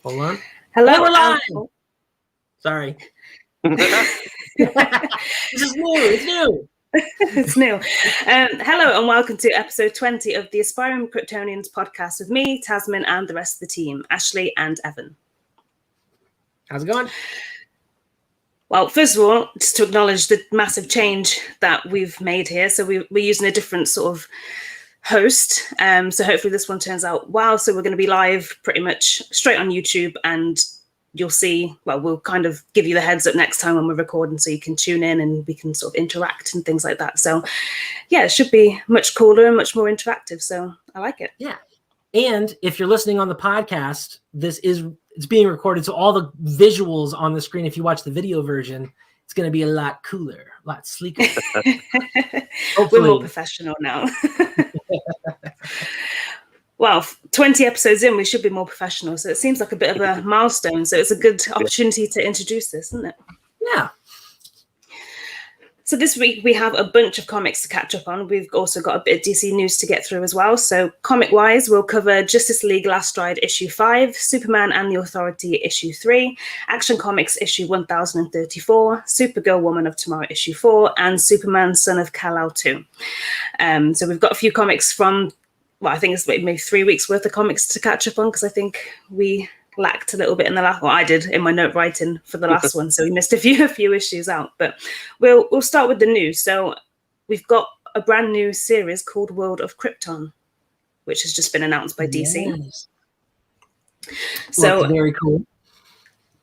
Hold on. Hello, we're live. Sorry. This is new. It's new. It's new. Hello and welcome to episode 20 of the Aspiring Kryptonians podcast with me, Tasman, and the rest of the team, Ashley and Evan. How's it going? Well, first of all, just to acknowledge the massive change that we've made here. So we're using a different sort of host. So hopefully this one turns out well. So we're going to be live pretty much straight on YouTube, and you'll see, well, we'll kind of give you the heads up next time when we're recording so you can tune in and we can sort of interact and things like that. So yeah, it should be much cooler and much more interactive. So I like it. Yeah. And if you're listening on the podcast, it's being recorded. So all the visuals on the screen, if you watch the video version, it's going to be a lot cooler, a lot sleeker. We're more professional now. Well, 20 episodes in, we should be more professional. So it seems like a bit of a milestone. So it's a good opportunity to introduce this, isn't it? Yeah. So this week we have a bunch of comics to catch up on. We've also got a bit of DC news to get through as well. So comic-wise, we'll cover Justice League Last Ride issue 5, Superman and the Authority issue 3, Action Comics issue 1034, Supergirl Woman of Tomorrow issue 4, and Superman Son of Kal-El 2. So we've got a few comics from, well, I think it's maybe 3 weeks worth of comics to catch up on, because I think we lacked a little bit in the last, well, I did in my note writing for the last one, so we missed a few issues out. But we'll start with the news. So we've got a brand new series called World of Krypton, which has just been announced by DC. Yes. So very cool.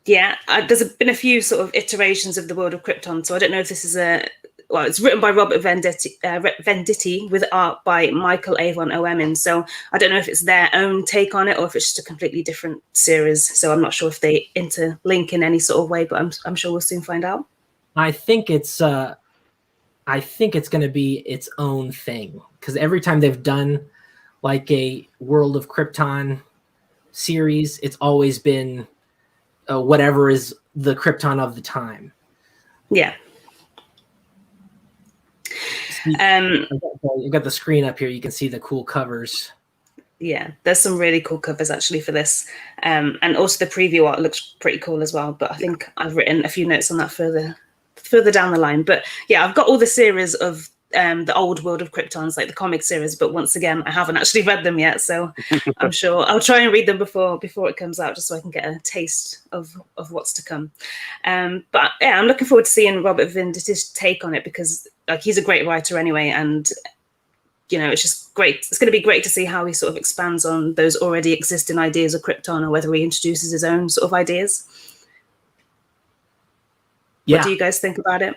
Yeah, there's been a few sort of iterations of the World of Krypton. So I don't know if this is it's written by Robert Venditti with art by Michael Avon Oemin. So I don't know if it's their own take on it or if it's just a completely different series. So I'm not sure if they interlink in any sort of way, but I'm sure we'll soon find out. I think it's going to be its own thing, because every time they've done like a World of Krypton series, it's always been whatever is the Krypton of the time. Yeah. You've got the screen up here. You can see the cool covers. Yeah, there's some really cool covers actually for this. And also the preview art looks pretty cool as well. But I think I've written a few notes on that further down the line. But yeah, I've got all the series of the old World of Kryptons, like the comic series. But once again, I haven't actually read them yet. So I'm sure I'll try and read them before it comes out, just so I can get a taste of what's to come. But yeah, I'm looking forward to seeing Robert Venditti's take on it, because like he's a great writer anyway, and you know, it's just great. It's going to be great to see how he sort of expands on those already existing ideas of Krypton, or whether he introduces his own sort of ideas. Yeah. What do you guys think about it?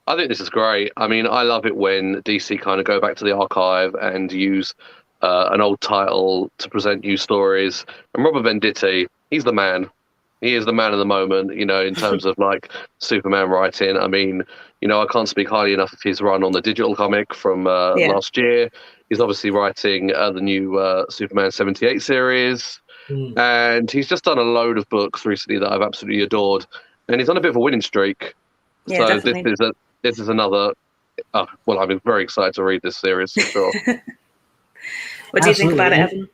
I think this is great. I mean, I love it when DC kind of go back to the archive and use an old title to present new stories. And Robert Venditti, he's the man. He is the man of the moment, you know, in terms of like Superman writing. I mean, you know, I can't speak highly enough of his run on the digital comic from last year. He's obviously writing the new Superman 78 series. And he's just done a load of books recently that I've absolutely adored. And he's on a bit of a winning streak. Yeah, so definitely. this is another, well, I'm very excited to read this series for sure. What do you think about it, Evan?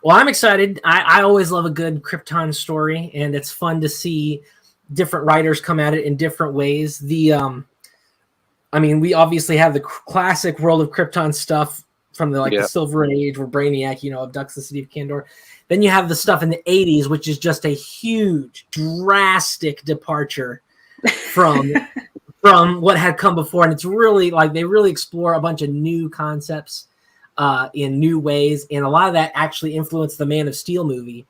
Well, I'm excited. I always love a good Krypton story, and it's fun to see different writers come at it in different ways. I mean, we obviously have the classic World of Krypton stuff from the Silver Age, where Brainiac, you know, abducts the city of Kandor. Then you have the stuff in the 80s, which is just a huge, drastic departure from what had come before. And it's really like they really explore a bunch of new concepts in new ways. And a lot of that actually influenced the Man of Steel movie.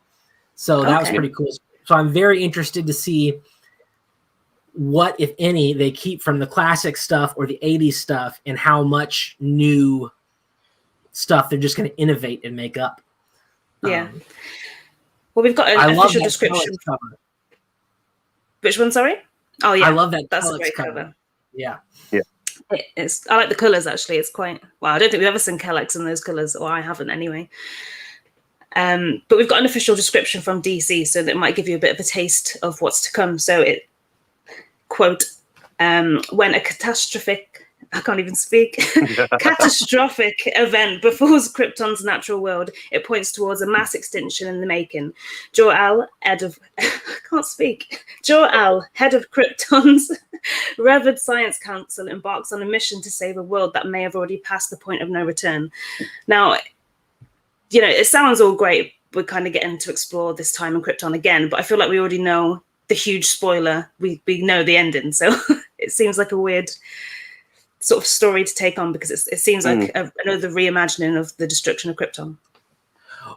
So that was pretty cool. So I'm very interested to see what, if any, they keep from the classic stuff or the 80s stuff, and how much new stuff they're just going to innovate and make up. Yeah. Well, we've got an official description. Which one, sorry? Oh, yeah. I love that. That's a great cover. Yeah. Yeah. I like the colours, actually. It's quite... Well, I don't think we've ever seen Kal-El in those colours, or I haven't anyway. But we've got an official description from DC, so that might give you a bit of a taste of what's to come. So it, quote, when a catastrophic I can't even speak. Catastrophic event befalls Krypton's natural world. It points towards a mass extinction in the making. Jor-El, head of Krypton's revered science council, embarks on a mission to save a world that may have already passed the point of no return. Now, it sounds all great. We're kind of getting to explore this time in Krypton again, but I feel like we already know the huge spoiler. We know the ending, so it seems like a weird sort of story to take on, because it seems like another reimagining of the destruction of Krypton.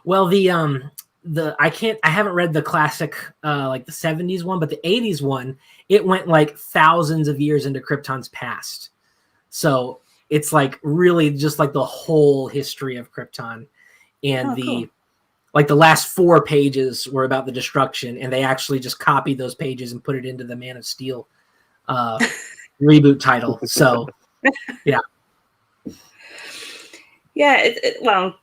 Well, I haven't read the classic like the 70s one, but the 80s one, it went like thousands of years into Krypton's past. So it's like really just like the whole history of Krypton, and cool. Like the last 4 pages were about the destruction, and they actually just copied those pages and put it into the Man of Steel reboot title. So yeah. Well,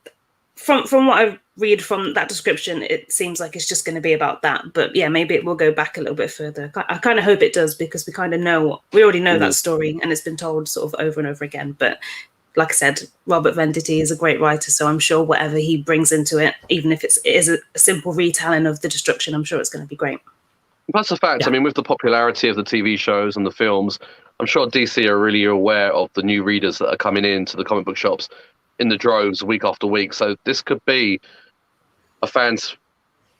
from what I read from that description, it seems like it's just going to be about that. But yeah, maybe it will go back a little bit further. I kind of hope it does, because we already know that story, and it's been told sort of over and over again. But like I said, Robert Venditti is a great writer, so I'm sure whatever he brings into it, even if it is a simple retelling of the destruction, I'm sure it's going to be great. That's a fact. Yeah. I mean, with the popularity of the TV shows and the films, I'm sure DC are really aware of the new readers that are coming into the comic book shops in the droves week after week. So this could be a fan's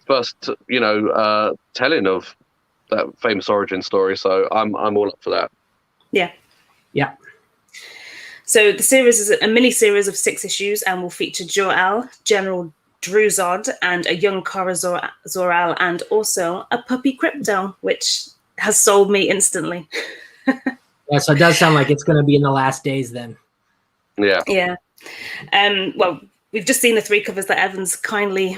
first, telling of that famous origin story. So I'm all up for that. Yeah. Yeah. So the series is a mini-series of 6 issues and will feature Jor-El, General Druzod, and a young Kara Zor-El, and also a puppy Krypto, which has sold me instantly. Yeah, so it does sound like it's going to be in the last days then. Yeah. Yeah. Well, we've just seen the 3 covers that Evans kindly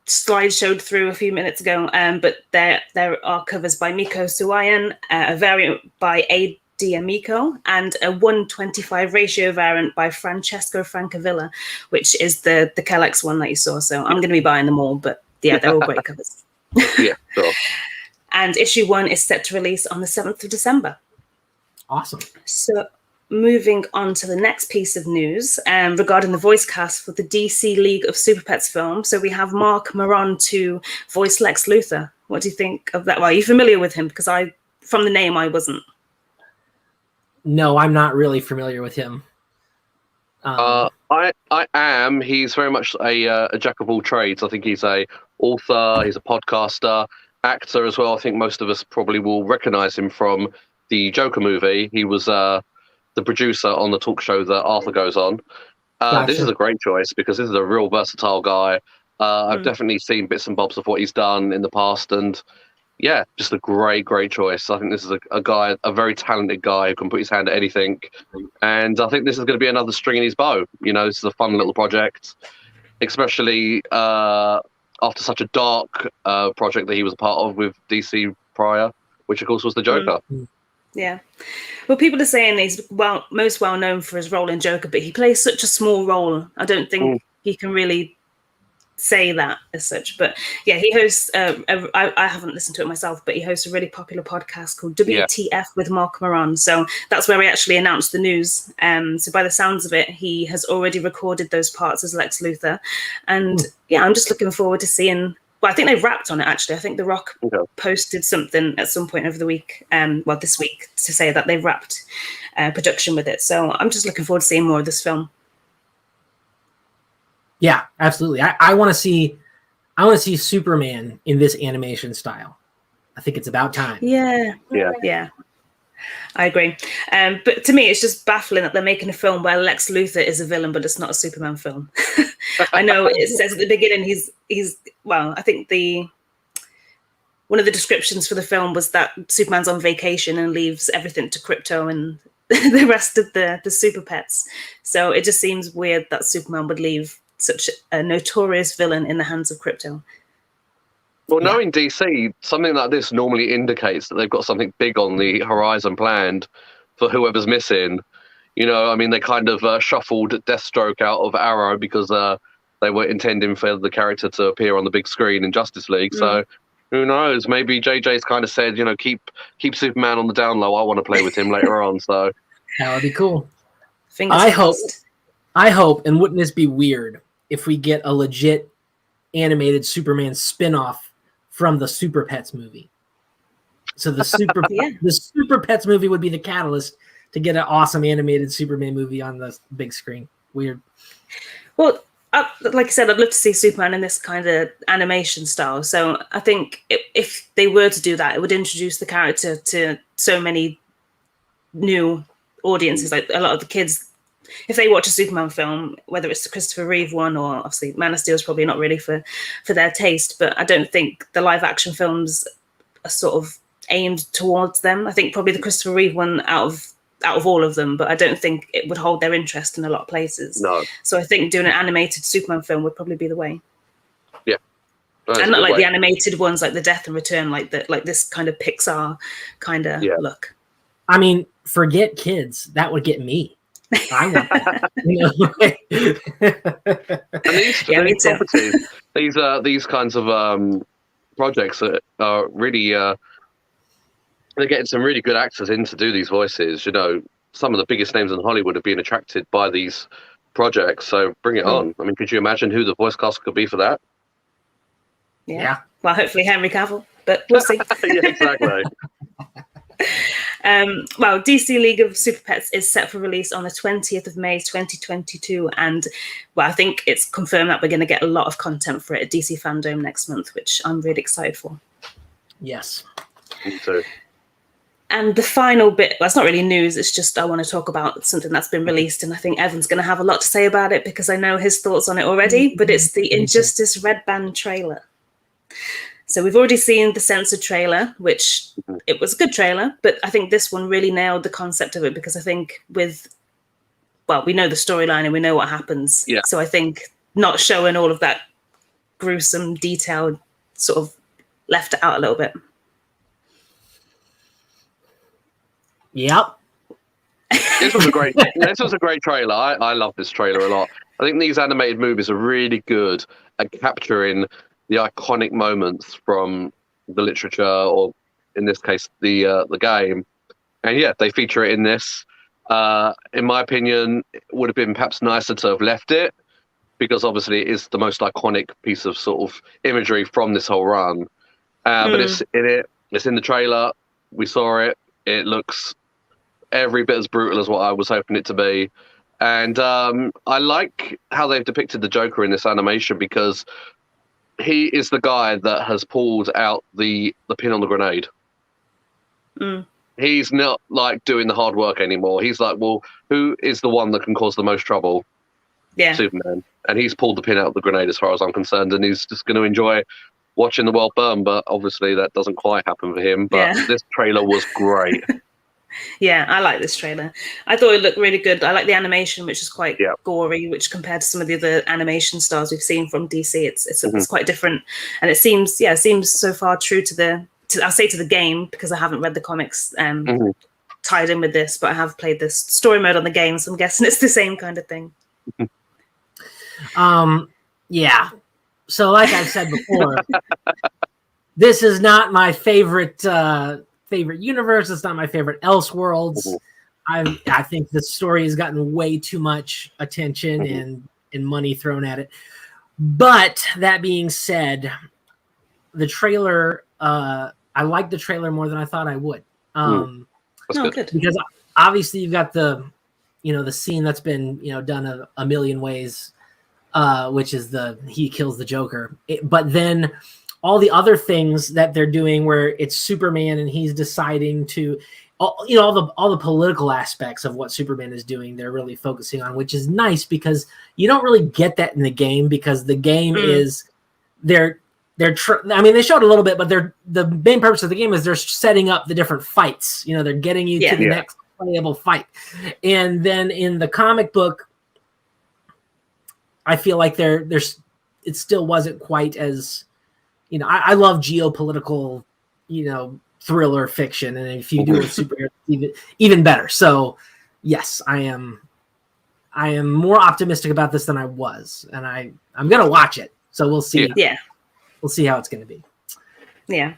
slideshowed through a few minutes ago, but there are covers by Miko Suwayan, a variant by A. D'Amico, and a 1:25 ratio variant by Francesco Francavilla, which is the Kal-El one that you saw. So I'm going to be buying them all, but yeah, they're all great covers. Yeah, sure. And issue 1 is set to release on the 7th of December. Awesome. So moving on to the next piece of news regarding the voice cast for the DC League of Super Pets film. So we have Marc Maron to voice Lex Luthor. What do you think of that? Well, are you familiar with him? Because from the name, I wasn't. No, I'm not really familiar with him. I am. He's very much a jack of all trades. I think he's a author, he's a podcaster, actor as well. I think most of us probably will recognize him from the Joker movie. He was the producer on the talk show that Arthur goes on. Gotcha. This is a great choice, because this is a real versatile guy. I've definitely seen bits and bobs of what he's done in the past, and yeah, just a great choice. I think this is a guy, a very talented guy who can put his hand at anything. And I think this is going to be another string in his bow. This is a fun little project, especially after such a dark project that he was a part of with DC prior, which of course was the Joker. Yeah. Well, people are saying he's most well known for his role in Joker, but he plays such a small role. I don't think he can really say that as such. But yeah, he hosts I haven't listened to it myself, but he hosts a really popular podcast called WTF with Marc Maron. So that's where we actually announced the news. So by the sounds of it, he has already recorded those parts as Lex Luthor, and yeah, I'm just looking forward to seeing. Well, I think they've wrapped on it, actually. I think The Rock posted something at some point over the week, this week, to say that they've wrapped production with it. So I'm just looking forward to seeing more of this film. Yeah, absolutely. I want to see Superman in this animation style. I think it's about time. Yeah. I agree. But to me, it's just baffling that they're making a film where Lex Luthor is a villain, but it's not a Superman film. I know it says at the beginning he's I think one of the descriptions for the film was that Superman's on vacation and leaves everything to Krypto and the rest of the super pets. So it just seems weird that Superman would leave such a notorious villain in the hands of Krypto. Well, knowing DC, something like this normally indicates that they've got something big on the horizon planned for whoever's missing. They kind of shuffled Deathstroke out of Arrow because they were intending for the character to appear on the big screen in Justice League. So who knows? Maybe JJ's kind of said, keep Superman on the down low. I want to play with him later on. So That would be cool. Fingers I crossed. hope, and wouldn't this be weird if we get a legit animated Superman spin-off from the Super Pets movie? So the the Super Pets movie would be the catalyst to get an awesome animated Superman movie on the big screen. Weird. Well, like I said, I'd love to see Superman in this kind of animation style. So I think if they were to do that, it would introduce the character to so many new audiences. Like a lot of the kids, if they watch a Superman film, whether it's the Christopher Reeve one or obviously Man of Steel is probably not really for their taste, but I don't think the live action films are sort of aimed towards them. I think probably the Christopher Reeve one out of all of them, but I don't think it would hold their interest in a lot of places. No. So I think doing an animated Superman film would probably be the way. Yeah. And not like the animated ones like the Death and Return, like this kind of Pixar kind of look. I mean, forget kids. That would get me. I want that. And these properties, these kinds of projects are really they're getting some really good actors in to do these voices. You know, some of the biggest names in Hollywood have been attracted by these projects. So bring it on. I mean, could you imagine who the voice cast could be for that? Yeah. Well, hopefully Henry Cavill, but we'll see. Yeah, exactly. Well, DC League of Super Pets is set for release on the 20th of May 2022, and well, I think it's confirmed that we're going to get a lot of content for it at DC Fandom next month, which I'm really excited for. Yes. Me too. And the final bit, well, it's not really news, it's just I want to talk about something that's been released, and I think Evan's going to have a lot to say about it because I know his thoughts on it already, but it's the Injustice Red Band trailer. So we've already seen the censored trailer, which it was a good trailer, but I think this one really nailed the concept of it because I think we know the storyline and we know what happens. Yeah. So I think not showing all of that gruesome detail sort of left it out a little bit. Yep. This was a great trailer. I love this trailer a lot. I think these animated movies are really good at capturing the iconic moments from the literature, or in this case, the game. And yeah, they feature it in this. In my opinion, it would have been perhaps nicer to have left it, because obviously it is the most iconic piece of sort of imagery from this whole run. But it's in it. It's in the trailer. We saw it. It looks every bit as brutal as what I was hoping it to be. And I like how they've depicted the Joker in this animation, because he is the guy that has pulled out the pin on the grenade. He's not like doing the hard work anymore. He's like, well, who is the one that can cause the most trouble? Yeah. Superman. And he's pulled the pin out of the grenade as far as I'm concerned, and he's just going to enjoy watching the world burn. But obviously that doesn't quite happen for him. But this trailer was great. Yeah, I like this trailer. I thought it looked really good. I like the animation, which is quite gory, which compared to some of the other animation stars we've seen from DC, it's quite different. And it seems so far true to the game, because I haven't read the comics tied in with this, but I have played this story mode on the game, so I'm guessing it's the same kind of thing. Yeah. So like I've said before, this is not my favorite universe. It's not my favorite Elseworlds. I think the story has gotten way too much attention and money thrown at it. But that being said, the trailer, I liked the trailer more than I thought I would. Good. Because obviously you've got the scene that's been done a million ways, which is he kills the Joker. But then all the other things that they're doing, where it's Superman and he's deciding to, all the political aspects of what Superman is doing, they're really focusing on, which is nice because you don't really get that in the game, because the game is they showed a little bit, but the main purpose of the game is they're setting up the different fights. They're getting you to the next playable fight. And then in the comic book, I feel like it still wasn't quite as, I love geopolitical, thriller fiction, and if you do a superhero, even better. So, yes, I am more optimistic about this than I was, and I'm gonna watch it. So we'll see. Yeah, we'll see how it's gonna be. Yeah,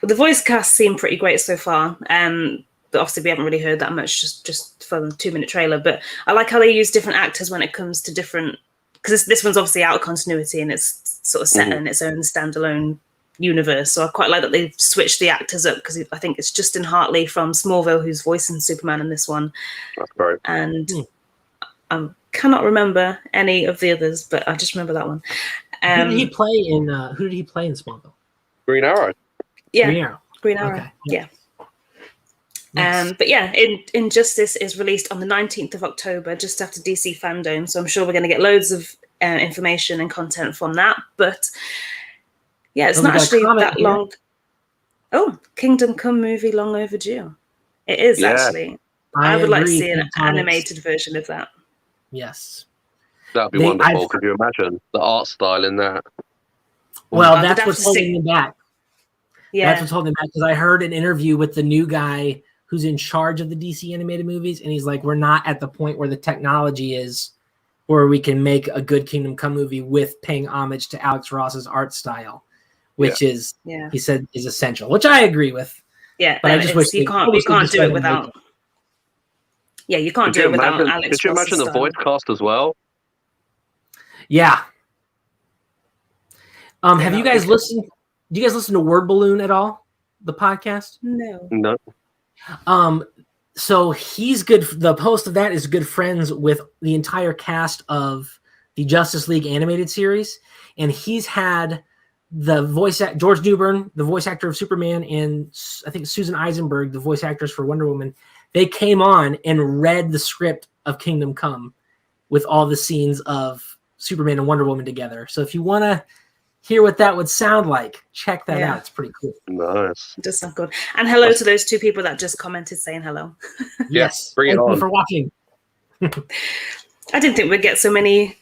well, the voice cast seemed pretty great so far. But obviously we haven't really heard that much just for the 2-minute trailer, but I like how they use different actors when it comes to different, because this one's obviously out of continuity and it's sort of set in its own standalone universe. So I quite like that they've switched the actors up, because I think it's Justin Hartley from Smallville who's voicing Superman in this one. That's great. And I cannot remember any of the others, but I just remember that one. Who did he play in Smallville? Green Arrow. Yeah, Green Arrow. Okay. Yeah. Nice. But yeah, Injustice is released on the 19th of October, just after DC Fandom. So I'm sure we're going to get loads of information and content from that. But yeah, it's not actually that long. Oh, Kingdom Come movie, long overdue. It is actually. I would like to see an animated version of that. Yes. That'd be wonderful. Could you imagine the art style in that? Well, that's what's holding me back. Yeah. That's what's holding me back, because I heard an interview with the new guy who's in charge of the DC animated movies, and he's like, we're not at the point where the technology is where we can make a good Kingdom Come movie with paying homage to Alex Ross's art style, which is, he said, is essential, which I agree with. Yeah, but I just wish you can't do it without. Yeah, you can't do it without Alex. Could you imagine the voice cast as well? Yeah. Have you guys listened? Do you guys listen to Word Balloon at all? The podcast? No. So he's good. The host of that is good friends with the entire cast of the Justice League animated series, and he's had the George Newbern, the voice actor of Superman, and I think Susan Eisenberg, the voice actress for Wonder Woman. They came on and read the script of Kingdom Come with all the scenes of Superman and Wonder Woman together. So if you want to hear what that would sound like, check that out. It's pretty cool. Nice. It does sound good. And hello to those 2 people that just commented saying hello. Yes. Bring it on. Thank you for watching. I didn't think we'd get so many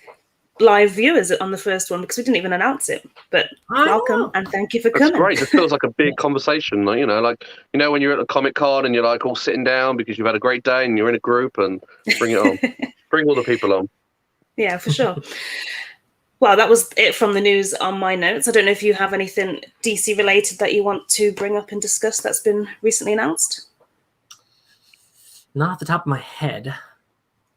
live viewers on the first one, because we didn't even announce it. But welcome and thank you for coming. It's great. It feels like a big conversation. Like, when you're at a Comic-Con and you're like all sitting down because you've had a great day and you're in a group, and bring it on. Bring all the people on. Yeah, for sure. Well, that was it from the news on my notes. I don't know if you have anything DC related that you want to bring up and discuss that's been recently announced. Not off the top of my head.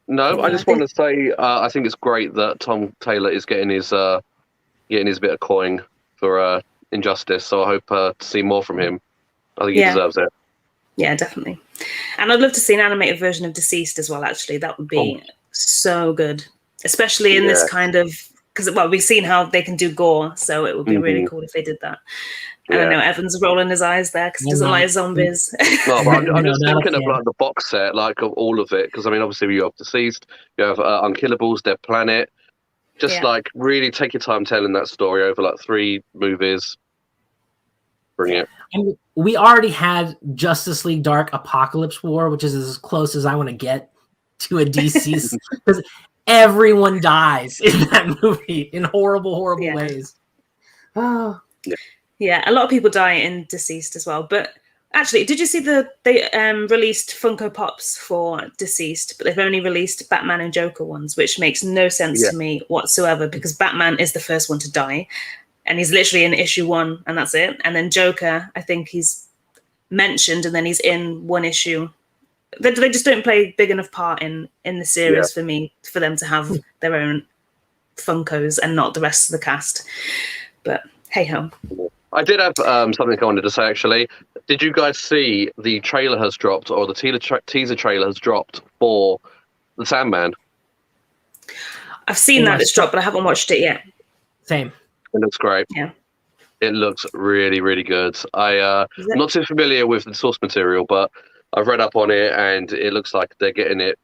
No, I just want to say I think it's great that Tom Taylor is getting his bit of coin for Injustice. So I hope to see more from him. I think he deserves it. Yeah, definitely. And I'd love to see an animated version of Deceased as well. Actually, that would be so good, especially in this kind of. Because, we've seen how they can do gore, so it would be really cool if they did that. And I know Evan's rolling his eyes there because he doesn't like zombies. No, but I'm just thinking of like the box set, like of all of it. Because I mean, obviously you have Deceased, you have Unkillables, Dead Planet. Just like really take your time telling that story over like 3 movies. Bring it. And we already had Justice League Dark Apocalypse War, which is as close as I want to get to a DC. Because everyone dies in that movie in horrible ways. Oh. Yeah, a lot of people die in Deceased as well. But actually, did you see they released Funko Pops for Deceased, but they've only released Batman and Joker ones, which makes no sense to me whatsoever, because Batman is the first one to die, and he's literally in issue 1, and that's it. And then Joker, I think he's mentioned, and then he's in 1 issue. They just don't play big enough part in the series for me, for them to have their own Funkos and not the rest of the cast. But hey ho. I did have something I wanted to say, actually. Did you guys see the trailer has dropped, or the teaser trailer has dropped for The Sandman? I've seen that it's dropped, but I haven't watched it yet. Same. It looks great. Yeah. It looks really, really good. I'm not too familiar with the source material, but I've read up on it, and it looks like they're getting it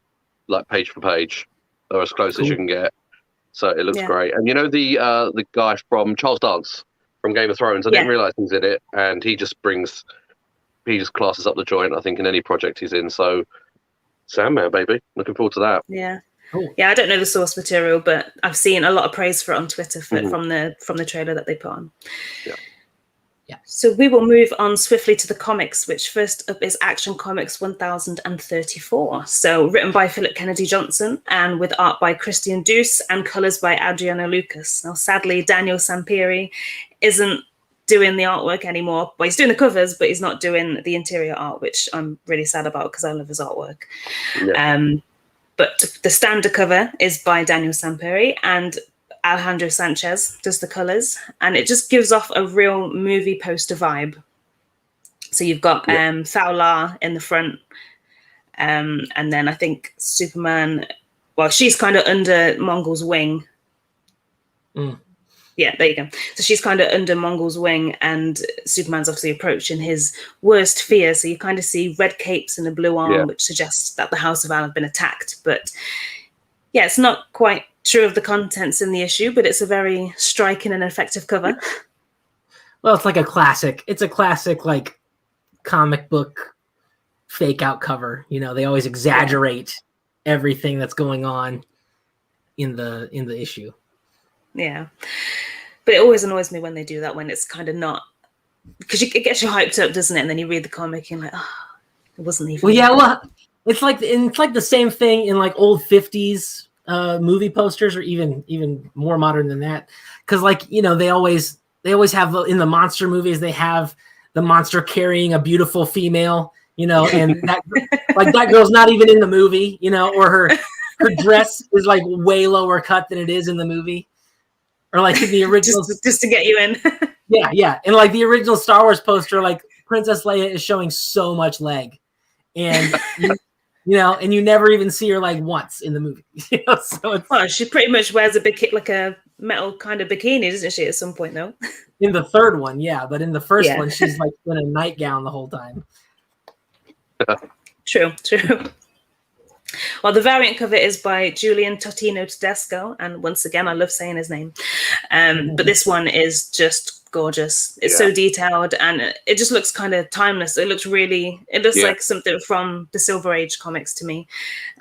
like page for page, or as close as you can get. So it looks great. And you know the guy from Charles Dance from Game of Thrones, I didn't realize he's in it, and he just classes up the joint, I think, in any project he's in. So Sandman, baby, looking forward to that. Yeah. Cool. Yeah, I don't know the source material, but I've seen a lot of praise for it on Twitter from the trailer that they put on. Yeah. Yeah. So we will move on swiftly to the comics, which first up is Action Comics 1034. So written by Philip Kennedy Johnson and with art by Christian Duce and colours by Adriano Lucas. Now, sadly, Daniel Sampieri isn't doing the artwork anymore. Well, he's doing the covers, but he's not doing the interior art, which I'm really sad about because I love his artwork. Yeah. But the standard cover is by Daniel Samperi, and Alejandro Sanchez does the colors, and it just gives off a real movie poster vibe. So you've got Fowler in the front, and then I think Superman, well, she's kind of under Mongol's wing. Yeah, there you go. So she's kind of under Mongol's wing, and Superman's obviously approaching his worst fear. So you kind of see red capes and a blue arm, which suggests that the House of Al have been attacked. But yeah, it's not quite true of the contents in the issue, but it's a very striking and effective cover. Well, it's like a classic. It's a classic, like, comic book fake out cover. You know, they always exaggerate everything that's going on in the issue. Yeah, but it always annoys me when they do that, when it's kind of not, because it gets you hyped up, doesn't it? And then you read the comic and you're like, oh, it wasn't even. Well, yeah, well, it's like the same thing in like old 50s movie posters, or even more modern than that. Because, like, you know, they always have in the monster movies, they have the monster carrying a beautiful female, you know, and that girl's not even in the movie, you know, or her dress is like way lower cut than it is in the movie. Or like the original, just to get you in. yeah, and like the original Star Wars poster, like Princess Leia is showing so much leg, and you know, and you never even see her leg once in the movie. You know, so it's, well, she pretty much wears like a metal kind of bikini, doesn't she? At some point, though. In the third one, yeah, but in the first one, she's like in a nightgown the whole time. True. Well, the variant cover is by Julian Totino Tedesco, and once again, I love saying his name. But this one is just gorgeous. It's so detailed, and it just looks kind of timeless. It looks like something from the Silver Age comics to me.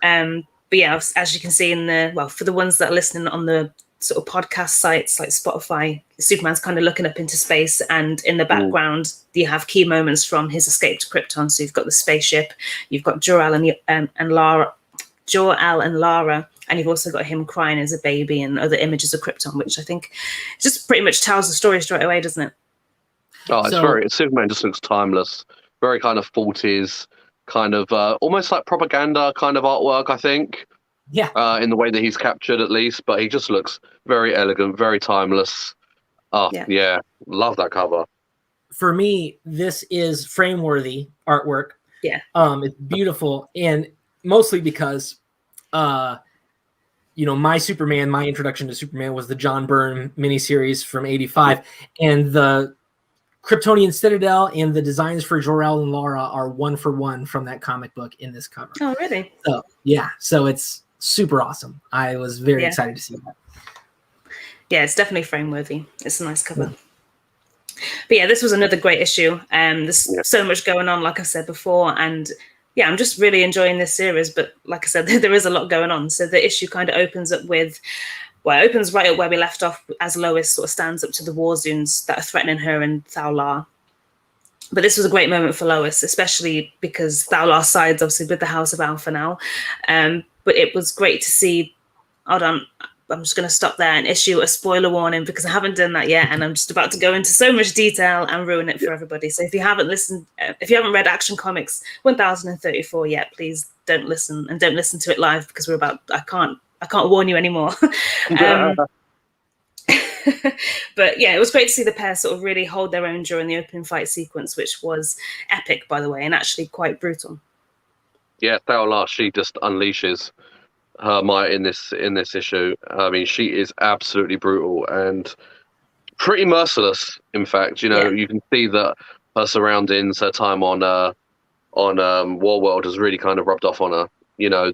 But yeah, as you can see for the ones that are listening on the sort of podcast sites like Spotify, Superman's kind of looking up into space, and in the background you have key moments from his escape to Krypton. So you've got the spaceship, you've got Jor-El and Lara, and you've also got him crying as a baby and other images of Krypton, which I think just pretty much tells the story straight away, doesn't it? Oh, Superman just looks timeless. Very kind of 40s, kind of almost like propaganda kind of artwork, I think. Yeah. In the way that he's captured, at least, but he just looks very elegant, very timeless. Oh, yeah. Love that cover. For me, this is frame-worthy artwork. Yeah. It's beautiful, and mostly because, you know, my introduction to Superman was the John Byrne miniseries from '85, and the Kryptonian Citadel and the designs for Jor-El and Lara are one for one from that comic book in this cover. Oh, really? So yeah, so it's super awesome. I was very excited to see that. Yeah, it's definitely frame worthy. It's a nice cover. Yeah. But yeah, this was another great issue. There's so much going on, like I said before, and yeah, I'm just really enjoying this series. But like I said, there is a lot going on. So the issue kind of opens up with, well, it opens right up where we left off, as Lois sort of stands up to the war zoons that are threatening her and Thal-Lar. But this was a great moment for Lois, especially because Thal-Lar sides obviously with the House of Alpha now. But it was great to see. Hold on, I'm just going to stop there and issue a spoiler warning because I haven't done that yet, and I'm just about to go into so much detail and ruin it for everybody. So if you haven't read Action Comics 1034 yet, please don't listen to it live because I can't warn you anymore. But yeah, it was great to see the pair sort of really hold their own during the opening fight sequence, which was epic, by the way, and actually quite brutal. Yeah, Thal-Lar, she just unleashes her might in this issue. I mean, she is absolutely brutal and pretty merciless. In fact, you know, you can see that her surroundings, her time on War World has really kind of rubbed off on her. You know,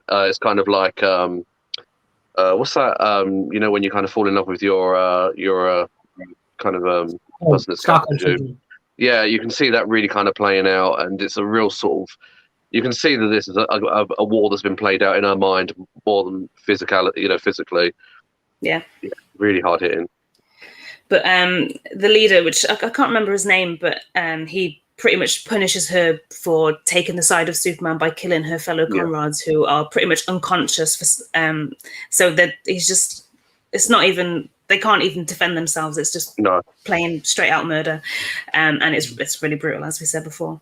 it's kind of like what's that? You know, when you kind of fall in love with your kind of person that's captured you. Yeah, you can see that really kind of playing out, and it's a real sort of. You can see that this is a war that's been played out in her mind more than physically. Yeah, really hard hitting. But the leader, which I can't remember his name, but he pretty much punishes her for taking the side of Superman by killing her fellow comrades who are pretty much unconscious. So that he's just, it's not even they can't even defend themselves. It's just plain straight out murder, and it's really brutal, as we said before.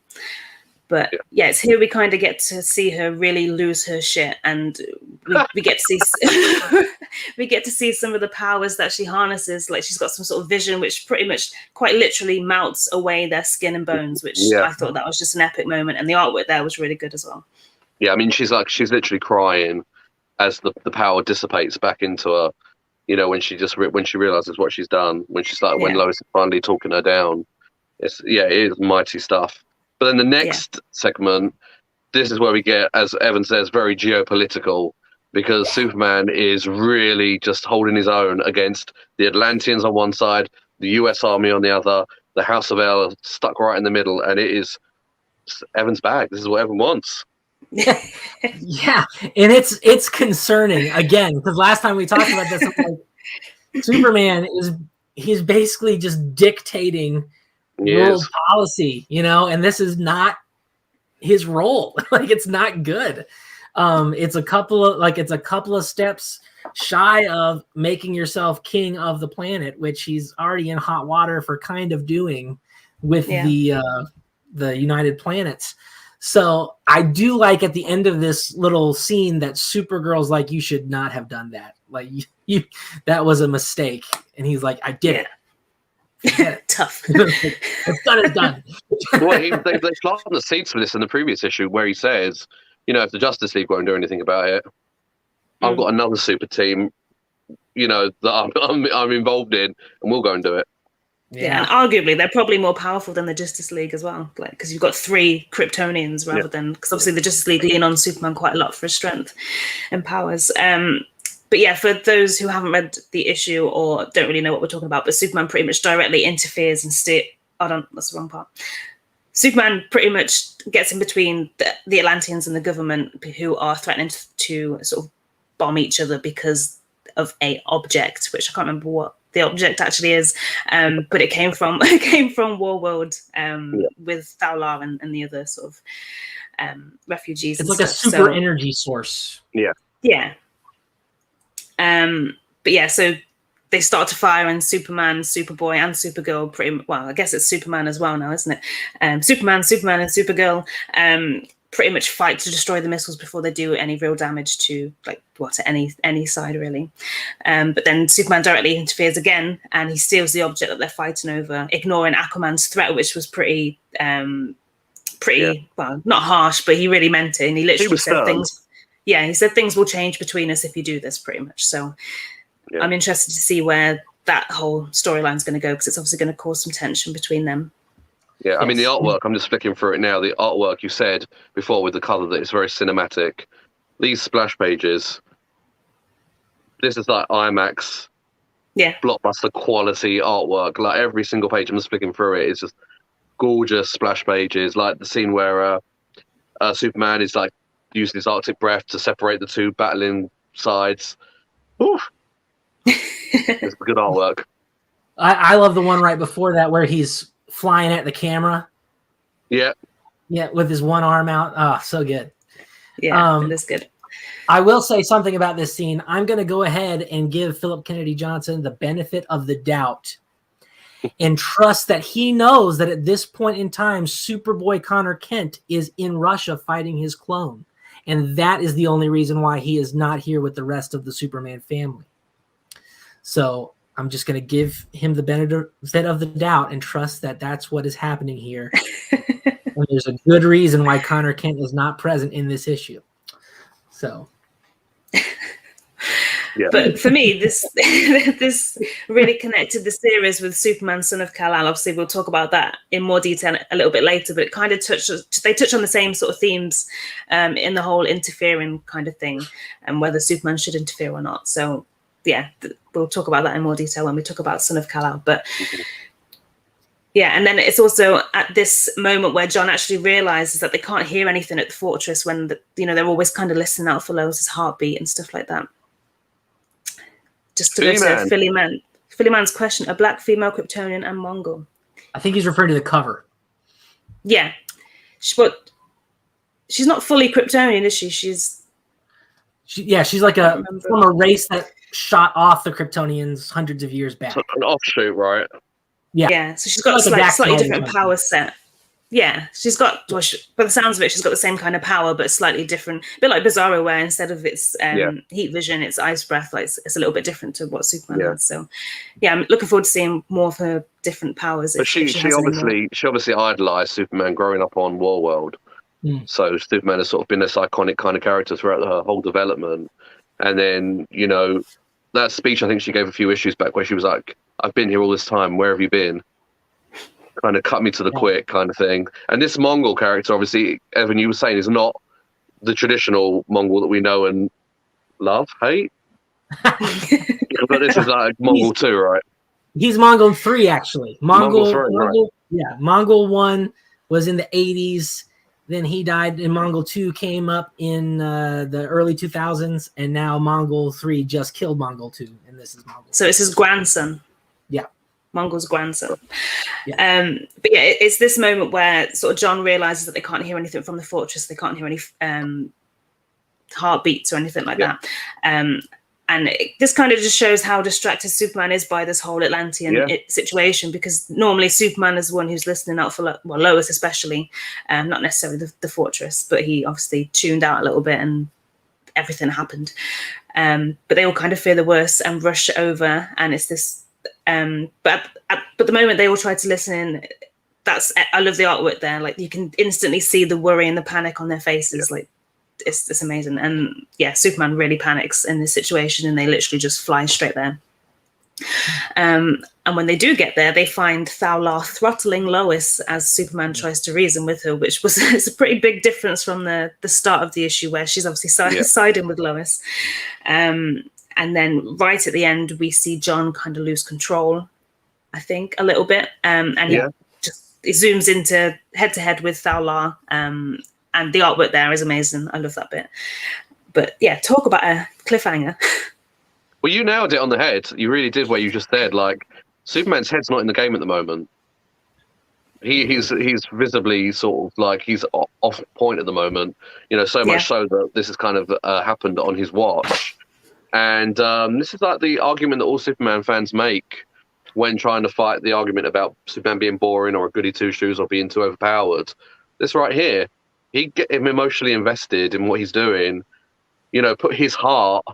But yeah, it's here we kind of get to see her really lose her shit, and we get to see we get to see some of the powers that she harnesses. Like she's got some sort of vision, which pretty much quite literally melts away their skin and bones. Which I thought that was just an epic moment, and the artwork there was really good as well. Yeah, I mean, she's literally crying as the power dissipates back into her. You know, when she realizes what she's done, when she's like when Lois is finally talking her down. It is mighty stuff. But then the next segment, this is where we get, as Evan says, very geopolitical, because Superman is really just holding his own against the Atlanteans on one side, the US Army on the other, the House of El stuck right in the middle, and it is Evan's bag. This is what Evan wants. Yeah, and it's concerning again, because last time we talked about this, like, Superman he's basically just dictating world policy, you know, and this is not his role. Like, it's not good. It's a couple of steps shy of making yourself king of the planet, which he's already in hot water for kind of doing with the United Planets. So I do like at the end of this little scene that Supergirl's like, you should not have done that. Like, you that was a mistake. And he's like, I did it. Tough. What's done is done. Well, they planted the seeds for this in the previous issue, where he says, you know, if the Justice League won't do anything about it, I've got another super team, you know, that I'm involved in, and we'll go and do it. Yeah, and arguably they're probably more powerful than the Justice League as well, like because you've got 3 Kryptonians rather than, because obviously the Justice League lean on Superman quite a lot for his strength and powers. But yeah, for those who haven't read the issue or don't really know what we're talking about, but Superman pretty much directly interferes and that's the wrong part. Superman pretty much gets in between the Atlanteans and the government, who are threatening to sort of bomb each other because of a object, which I can't remember what the object actually is, but it came from Warworld with Fowler and the other sort of refugees. It's like a super energy source. Yeah. But yeah, so they start to fire, and Superman, Superboy, and Supergirl I guess it's Superman as well now, isn't it? Superman, and Supergirl pretty much fight to destroy the missiles before they do any real damage to any side really. But then Superman directly interferes again, and he steals the object that they're fighting over, ignoring Aquaman's threat, which was pretty well, not harsh, but he really meant it, and he literally said things. Yeah, he said things will change between us if you do this, pretty much. So I'm interested to see where that whole storyline is going to go, because it's obviously going to cause some tension between them. Yeah, I mean, the artwork, I'm just flicking through it now. The artwork, you said before with the color that it's very cinematic. These splash pages, this is like IMAX, blockbuster quality artwork. Like every single page, I'm just flicking through it. It's just gorgeous splash pages. Like the scene where Superman is like using his Arctic breath to separate the 2 battling sides. Oof. It's good artwork. I love the one right before that where he's flying at the camera. Yeah, with his one arm out. Oh, so good. Yeah, it is good. I will say something about this scene. I'm going to go ahead and give Philip Kennedy Johnson the benefit of the doubt and trust that he knows that at this point in time, Superboy Connor Kent is in Russia fighting his clone. And that is the only reason why he is not here with the rest of the Superman family. So I'm just going to give him the benefit of the doubt and trust that that's what is happening here. And there's a good reason why Connor Kent is not present in this issue. So. Yeah. But for me, this really connected the series with Superman, Son of Kal-El. Obviously, we'll talk about that in more detail a little bit later, but it kind of touch on the same sort of themes in the whole interfering kind of thing, and whether Superman should interfere or not. So, yeah, we'll talk about that in more detail when we talk about Son of Kal-El. But yeah, and then it's also at this moment where John actually realizes that they can't hear anything at the fortress when they're always kind of listening out for Lois's heartbeat and stuff like that. Just to go to Philly Man's question: a black female Kryptonian and Mongol. I think he's referring to the cover. Yeah, but she's not fully Kryptonian, is she? She's like from a race that shot off the Kryptonians hundreds of years back. So an offshoot, right? Yeah, so she's got Like a a slightly backbone different type power set. Yeah, she's got, well, by the sounds of it, she's got the same kind of power, but slightly different. A bit like Bizarro, where instead of its heat vision, it's ice breath. Like it's a little bit different to what Superman has. So, yeah, I'm looking forward to seeing more of her different powers. But she obviously idolized Superman growing up on Warworld. So Superman has sort of been this iconic kind of character throughout her whole development. And then, you know, that speech I think she gave a few issues back where she was like, "I've been here all this time. Where have you been?" Kind of cut me to the quick kind of thing. And this Mongol character, obviously, Evan, you were saying, is not the traditional Mongol that we know and love, hate. But this is like Mongol 2, right? He's Mongol 3, actually. Mongol 3, right. Yeah, Mongol 1 was in the 80s. Then he died, and Mongol 2 came up in the early 2000s, and now Mongol 3 just killed Mongol 2, and this is Mongol. So it's his grandson. Yeah. Mongol's grandson. Yeah. But yeah, it's this moment where sort of John realizes that they can't hear anything from the fortress. They can't hear any heartbeats or anything like that. And this kind of just shows how distracted Superman is by this whole Atlantean situation, because normally Superman is the one who's listening out for, well, Lois especially, not necessarily the fortress, but he obviously tuned out a little bit and everything happened. But they all kind of fear the worst and rush over, and it's this. But the moment they all try to listen in, I love the artwork there. Like you can instantly see the worry and the panic on their faces. Like it's amazing. And yeah, Superman really panics in this situation, and they literally just fly straight there. And when they do get there, they find Thaular throttling Lois as Superman tries to reason with her, which was it's a pretty big difference from the start of the issue, where she's obviously siding with Lois. And then right at the end, we see John kind of lose control, I think, a little bit. And he zooms into head-to-head with Thaular. And the artwork there is amazing. I love that bit. But yeah, talk about a cliffhanger. Well, you nailed it on the head. You really did what you just said. Like, Superman's head's not in the game at the moment. He's visibly sort of like he's off point at the moment. You know, so much so that this has kind of happened on his watch. And this is like the argument that all Superman fans make when trying to fight the argument about Superman being boring or a goody two-shoes or being too overpowered. This right here, he get him emotionally invested in what he's doing, you know, put his heart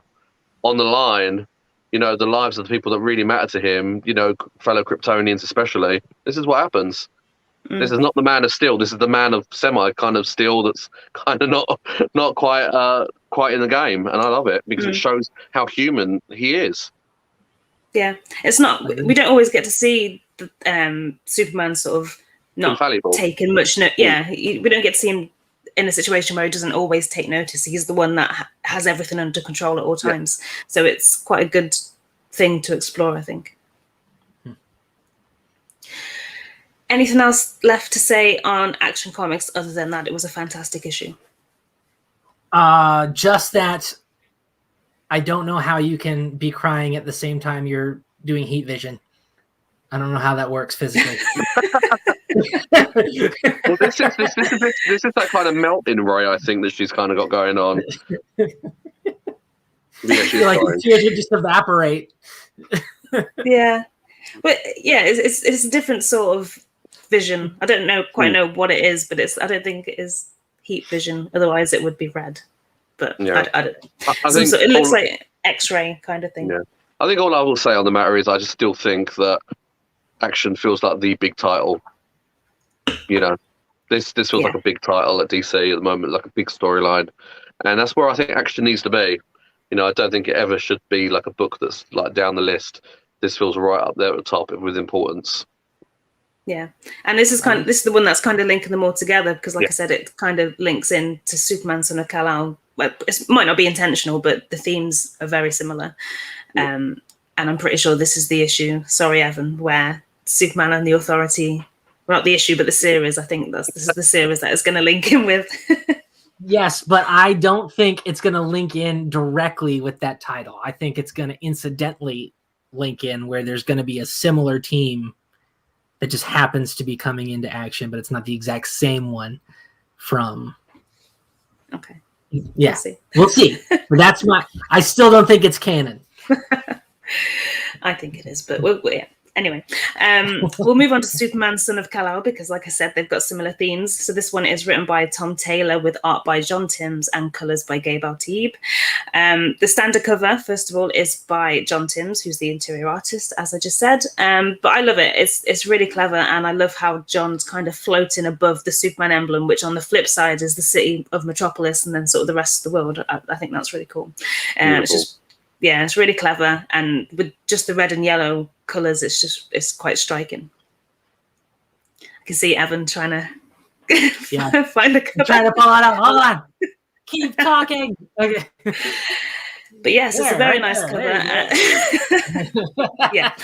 on the line, you know, the lives of the people that really matter to him, you know, fellow Kryptonians especially. This is what happens. This is not the Man of Steel. This is the Man of semi kind of steel that's kind of not quite in the game. And I love it because it shows how human he is. Yeah. It's not, we don't always get to see the, Superman sort of not infallible. Taking much note. Yeah. We don't get to see him in a situation where he doesn't always take notice. He's the one that has everything under control at all times. So it's quite a good thing to explore, I think. Anything else left to say on Action Comics other than that it was a fantastic issue? Just that I don't know how you can be crying at the same time you're doing heat vision. I don't know how that works physically. Well, this is that kind of melting ray, I think, that she's kind of got going on. Yeah, she's like the tears would just evaporate. Yeah, but yeah, it's a different sort of vision. I don't quite know what it is, but I don't think it is heat vision. Otherwise, it would be red. But I don't know. I think it looks like X-ray kind of thing. Yeah, I think all I will say on the matter is I just still think that Action feels like the big title. You know, this feels like a big title at DC at the moment, like a big storyline, and that's where I think Action needs to be. You know, I don't think it ever should be like a book that's like down the list. This feels right up there at the top with importance. Yeah, and this is the one that's kind of linking them all together because, like I said, it kind of links in to Superman, Son of Kal-El. Well, it might not be intentional, but the themes are very similar. And I'm pretty sure this is the issue. Sorry, Evan, where Superman and the Authority. Well, not the issue, but the series. I think this is the series that is going to link in with. Yes, but I don't think it's going to link in directly with that title. I think it's going to incidentally link in where there's going to be a similar team that just happens to be coming into Action, but it's not the exact same one from. Okay. Yeah, we'll see. But I still don't think it's canon. I think it is, but yeah. Anyway, we'll move on to Superman, Son of Kal-El, because like I said, they've got similar themes. So this one is written by Tom Taylor with art by John Timms and colours by Gabe Altib. The standard cover, first of all, is by John Timms, who's the interior artist, as I just said. But I love it. It's really clever, and I love how John's kind of floating above the Superman emblem, which on the flip side is the city of Metropolis and then sort of the rest of the world. I think that's really cool. It's just, yeah, it's really clever, and with just the red and yellow colours, it's quite striking. I can see Evan trying to find the cover. I'm trying to pull it out. Hold on. Keep talking. Okay. But yes, it's a very nice cover. Yeah.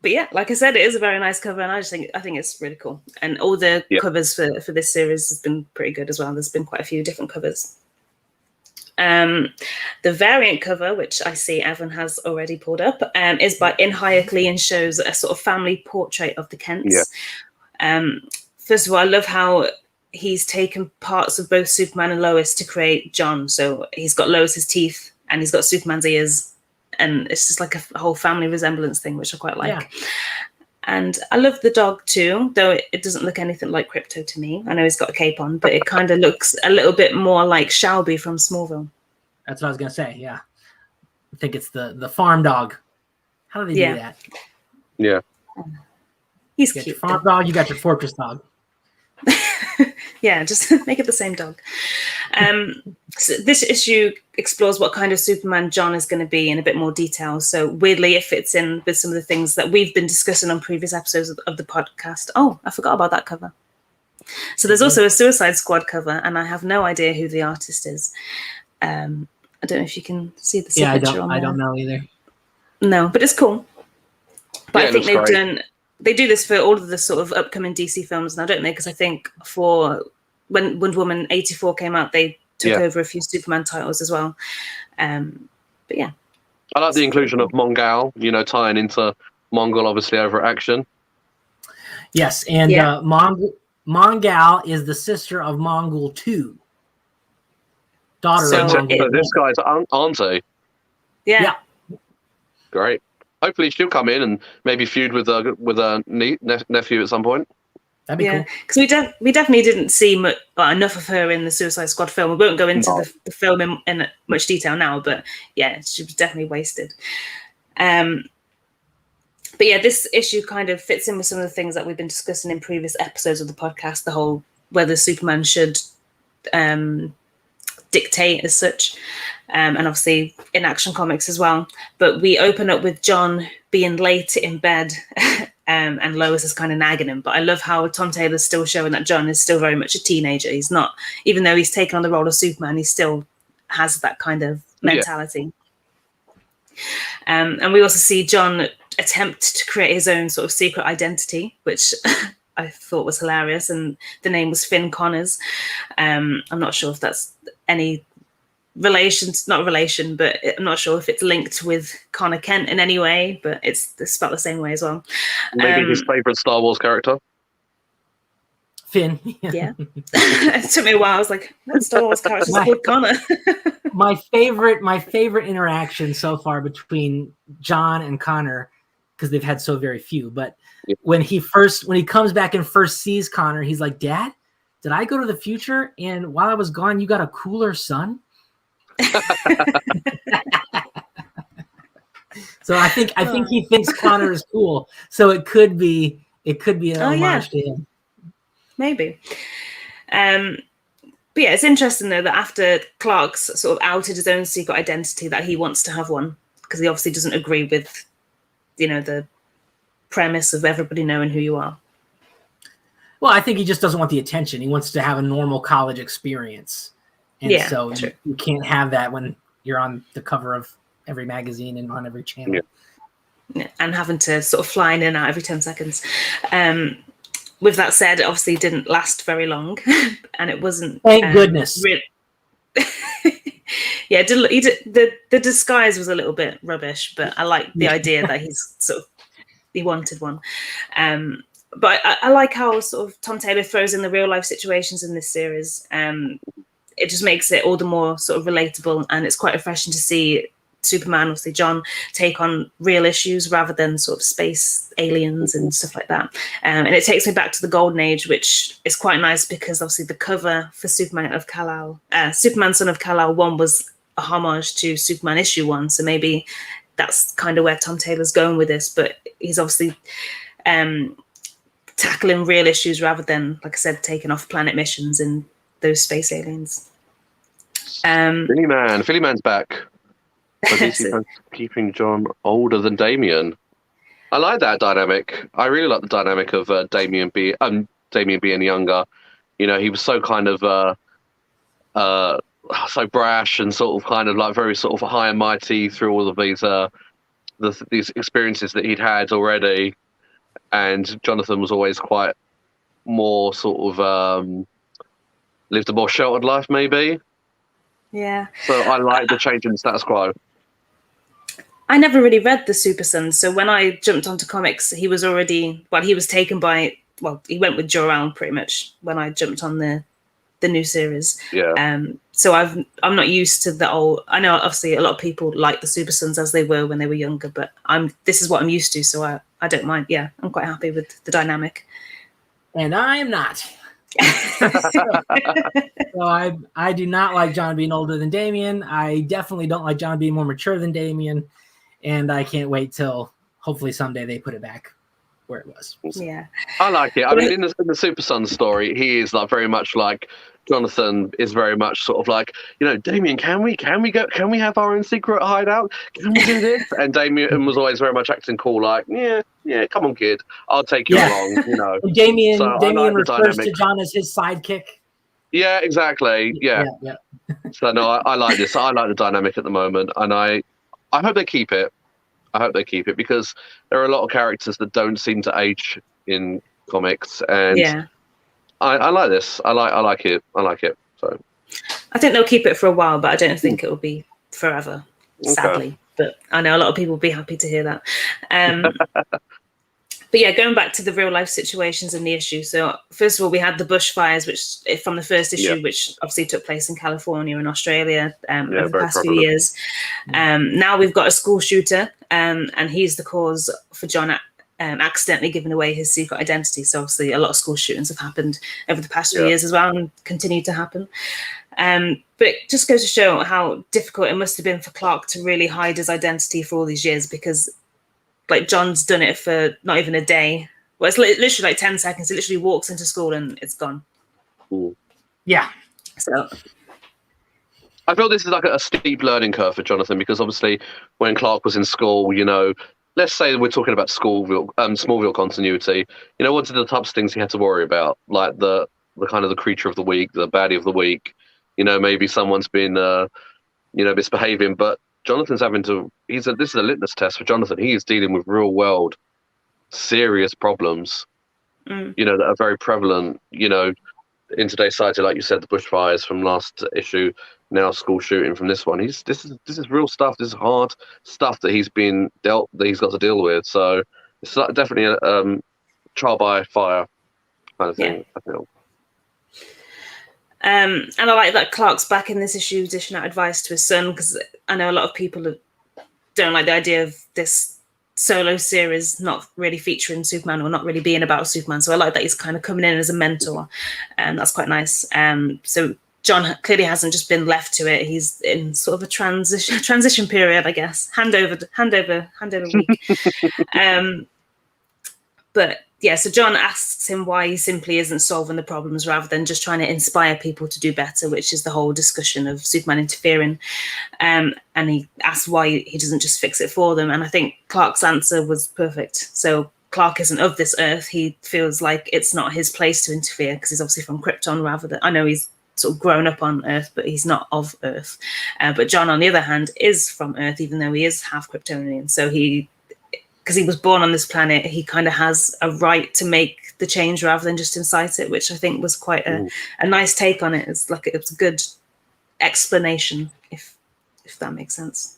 But yeah, like I said, it is a very nice cover, and I think it's really cool. And all the covers for this series has been pretty good as well. There's been quite a few different covers. The variant cover, which I see Evan has already pulled up, is by In Hierarchy and shows a sort of family portrait of the Kents. First of all, I love how he's taken parts of both Superman and Lois to create John. So he's got Lois's teeth and he's got Superman's ears, and it's just like a whole family resemblance thing, which I quite like. Yeah. And I love the dog too, though it doesn't look anything like Krypto to me. I know he's got a cape on, but it kind of looks a little bit more like Shelby from Smallville. That's what I was going to say, yeah. I think it's the farm dog. How do they do that? Yeah. He's cute. Your farm dog, you got your fortress dog. Yeah, just make it the same dog. So this issue explores what kind of Superman John is going to be in a bit more detail. So weirdly, it fits in with some of the things that we've been discussing on previous episodes of the podcast. Oh, I forgot about that cover. So there's also a Suicide Squad cover, and I have no idea who the artist is. I don't know if you can see the signature on there. I don't know either. No, but it's cool. But I think they do this for all of the sort of upcoming DC films now, don't they? Because I think for when Wonder Woman 84 came out, they took over a few Superman titles as well. But yeah. I like the inclusion of Mongal, tying into Mongol, obviously, over at Action. Yes, and Mongal is the sister of Mongol 2. Daughter of Mongol. So this guy's auntie. Yeah. Great. Hopefully she'll come in and maybe feud with a nephew at some point. That'd be cool. Because we definitely didn't see enough of her in the Suicide Squad film. We won't go into the film in much detail now, but yeah, she was definitely wasted. But yeah, this issue kind of fits in with some of the things that we've been discussing in previous episodes of the podcast, the whole whether Superman should dictate as such, and obviously in Action Comics as well. But we open up with John being late in bed and Lois is kind of nagging him. But I love how Tom Taylor's still showing that John is still very much a teenager. He's not, even though he's taken on the role of Superman, he still has that kind of mentality. And we also see John attempt to create his own sort of secret identity, which I thought was hilarious. And the name was Finn Connors. I'm not sure if that's any not relation, but I'm not sure if it's linked with Connor Kent in any way, but it's spelled the same way as well. Maybe his favorite Star Wars character. Finn. Yeah. It took me a while. I was like, what Star Wars character is called Connor? my favorite interaction so far between John and Connor, because they've had so very few, but when he comes back and first sees Connor, he's like, Dad, did I go to the future and while I was gone you got a cooler son? So I think he thinks Connor is cool. So it could be an homage to him. Maybe. But yeah, it's interesting though that after Clark's sort of outed his own secret identity that he wants to have one, because he obviously doesn't agree with, the premise of everybody knowing who you are. Well, I think he just doesn't want the attention. He wants to have a normal college experience. And so you can't have that when you're on the cover of every magazine and on every channel. Yeah, and having to sort of fly in and out every 10 seconds. With that said, it obviously didn't last very long. And it wasn't... Thank goodness. Yeah, the disguise was a little bit rubbish, but I like the idea that he wanted one. But I like how sort of Tom Taylor throws in the real life situations in this series. it just makes it all the more sort of relatable, and it's quite refreshing to see Superman, obviously John, take on real issues rather than sort of space aliens and stuff like that. And it takes me back to the Golden Age, which is quite nice because obviously the cover for Superman of Kal-El, Superman Son of Kal-El 1 was a homage to Superman issue 1. So maybe that's kind of where Tom Taylor's going with this, but he's obviously tackling real issues rather than, like I said, taking off planet missions and those space aliens. Philly Man's back. But DC fans keeping John older than Damian. I like that dynamic. I really like the dynamic of Damian being younger. You know, he was so kind of so brash and sort of kind of like very sort of high and mighty through all of these experiences that he'd had already. And Jonathan was always quite more sort of lived a more sheltered life, maybe. Yeah. So I like the change in the status quo. I never really read the Super Sons, so when I jumped onto comics, he was taken by, he went with Jor-El pretty much when I jumped on the new series. Yeah. So I'm not used to the old. I know obviously a lot of people like the Super Sons as they were when they were younger, but this is what I'm used to, so I don't mind. Yeah, I'm quite happy with the dynamic. And I am not. So I do not like John being older than Damian. I definitely don't like John being more mature than Damian. And I can't wait till hopefully someday they put it back where it was. Yeah, I like it. I mean, in the Super Son story, he is like very much like Jonathan is very much sort of like, you know, Damian, can we have our own secret hideout? Can we do this? And Damian was always very much acting cool, like, yeah, come on, kid, I'll take you along, you know. Damian like refers to John as his sidekick. Yeah, exactly. Yeah. So no, I like this. I like the dynamic at the moment, and I hope they keep it. I hope they keep it because there are a lot of characters that don't seem to age in comics, and I like this. I like it. So I think they'll keep it for a while, but I don't think it will be forever. Sadly, okay. But I know a lot of people will be happy to hear that. But yeah, going back to the real life situations and the issue. So first of all, we had the bushfires, which from the first issue, which obviously took place in California and Australia over the past few years. Now we've got a school shooter, and he's the cause for John accidentally giving away his secret identity. So obviously a lot of school shootings have happened over the past few years as well and continue to happen. But it just goes to show how difficult it must have been for Clark to really hide his identity for all these years, because like John's done it for not even a day. Well, it's literally like 10 seconds. He literally walks into school and it's gone. Ooh. Yeah. So I feel this is like a steep learning curve for Jonathan, because obviously when Clark was in school, you know, let's say we're talking about Smallville continuity, you know, what are the types of things he had to worry about? Like the kind of the creature of the week, the baddie of the week, you know, maybe someone's been, misbehaving, but Jonathan's this is a litmus test for Jonathan. He is dealing with real world, serious problems, you know, that are very prevalent, you know, in today's society. Like you said, the bushfires from last issue, now school shooting from this one. This is real stuff. This is hard stuff that he's got to deal with. So it's definitely a trial by fire kind of thing, I feel. And I like that Clark's back in this issue dishing out advice to his son, because I know a lot of people don't like the idea of this solo series not really featuring Superman or not really being about Superman. So I like that he's kind of coming in as a mentor, and that's quite nice. So John clearly hasn't just been left to it. He's in sort of a transition period, I guess. Handover week. But yeah, so John asks him why he simply isn't solving the problems rather than just trying to inspire people to do better, which is the whole discussion of Superman interfering. And he asks why he doesn't just fix it for them. And I think Clark's answer was perfect. So Clark isn't of this Earth. He feels like it's not his place to interfere because he's obviously from Krypton I know he's sort of grown up on Earth, but he's not of Earth. But John, on the other hand, is from Earth, even though he is half Kryptonian. So because he was born on this planet, he kind of has a right to make the change rather than just incite it, which I think was quite a nice take on it. It's a good explanation, if that makes sense.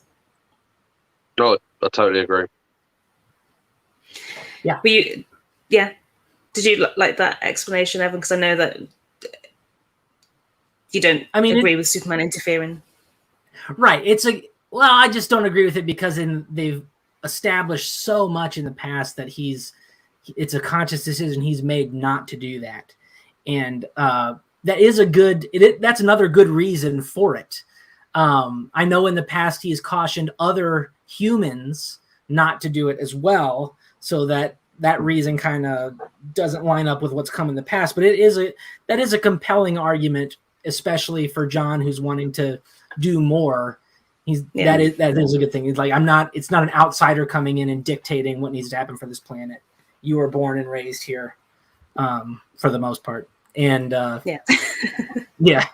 No, I totally agree. Yeah. Did you like that explanation, Evan? Because I know that you don't I mean, agree with Superman interfering. Right. Well, I just don't agree with it because they've established so much in the past that it's a conscious decision he's made not to do that. And that's another good reason for it. I know in the past he's cautioned other humans not to do it as well, so that reason kind of doesn't line up with what's come in the past. But that is a compelling argument, especially for John, who's wanting to do more. That is a good thing. It's like it's not an outsider coming in and dictating what needs to happen for this planet. You were born and raised here, for the most part. And yeah.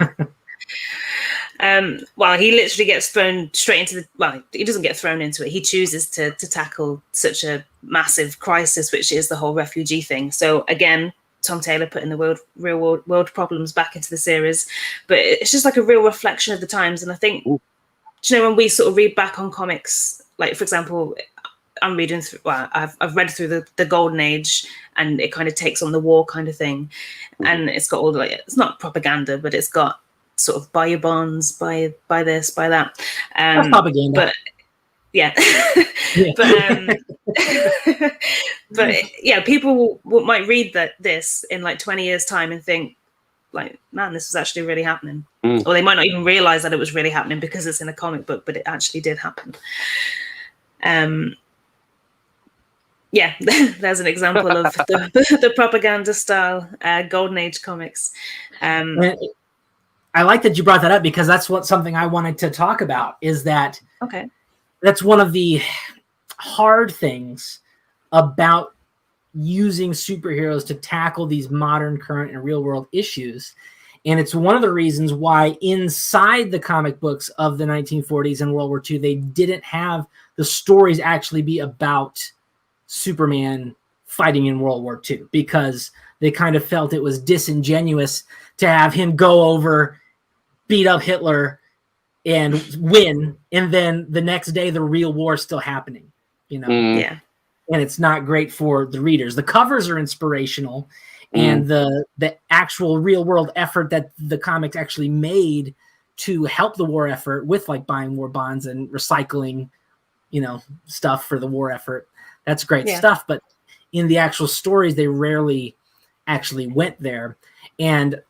Well, he literally gets thrown straight into he doesn't get thrown into it. He chooses to tackle such a massive crisis, which is the whole refugee thing. So again, Tom Taylor putting the real world problems back into the series, but it's just like a real reflection of the times. And I think, when we sort of read back on comics, like for example, I'm reading through. Well, I've read through the Golden Age, and it kind of takes on the war kind of thing, and it's got all the it's not propaganda, but it's got sort of buy your bonds, buy this, buy that. That's propaganda. But yeah, but yeah, people might read this in like 20 years time and think like, man, this was actually really happening. Or they might not even realize that it was really happening because it's in a comic book, but it actually did happen. Yeah, there's an example of the propaganda style Golden Age comics. I like that you brought that up because that's something I wanted to talk about, is that that's one of the hard things about using superheroes to tackle these modern, current, and real world issues. And it's one of the reasons why inside the comic books of the 1940s and World War II, they didn't have the stories actually be about Superman fighting in World War II, because they kind of felt it was disingenuous to have him go over, beat up Hitler, and win, and then the next day the real war is still happening, Yeah. And it's not great for the readers. The covers are inspirational, and the actual real world effort that the comics actually made to help the war effort with like buying war bonds and recycling, stuff for the war effort. That's great stuff. But in the actual stories, they rarely actually went there. And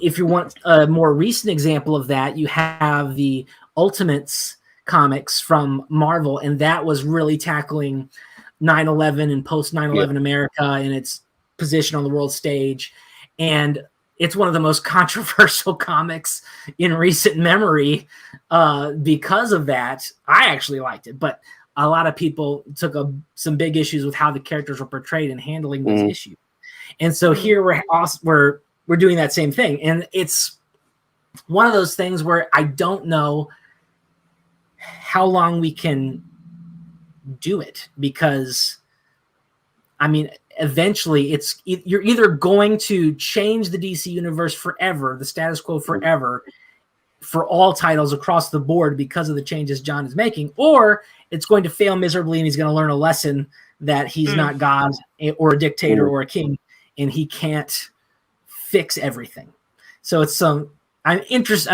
if you want a more recent example of that, you have the Ultimates comics from Marvel, and that was really tackling 9/11 and post 9/11 America and its position on the world stage. And it's one of the most controversial comics in recent memory because of that. I actually liked it, but a lot of people took some big issues with how the characters were portrayed and handling those issues. And so here we're doing that same thing. And it's one of those things where I don't know how long we can do it, because eventually you're either going to change the DC universe forever, the status quo forever, for all titles across the board because of the changes John is making, or it's going to fail miserably and he's going to learn a lesson that he's not God or a dictator or a king, and he can't fix everything. So I'm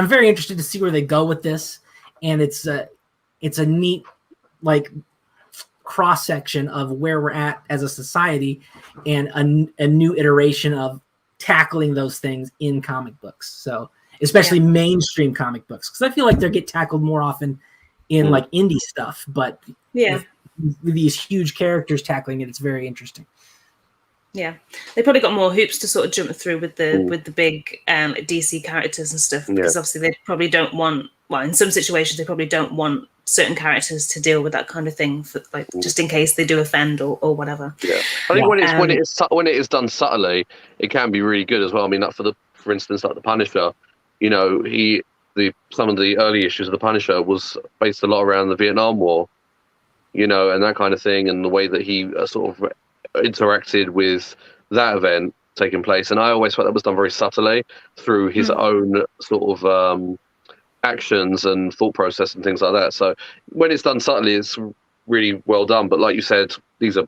very interested to see where they go with this, and it's a neat cross section of where we're at as a society, and a new iteration of tackling those things in comic books. So especially mainstream comic books, because I feel like they get tackled more often in like indie stuff, but with these huge characters tackling it, it's very interesting. Yeah, they probably got more hoops to sort of jump through with the big DC characters and stuff, because obviously they probably don't want. Well, in some situations they probably don't want certain characters to deal with that kind of thing, for, just in case they do offend or whatever. Yeah, I think when it is done subtly, it can be really good as well. I mean, for instance, like the Punisher, some of the early issues of the Punisher was based a lot around the Vietnam War, and that kind of thing, and the way that he sort of interacted with that event taking place. And I always felt that was done very subtly through his own sort of actions and thought process and things like that. So when it's done subtly, it's really well done. But like you said, these are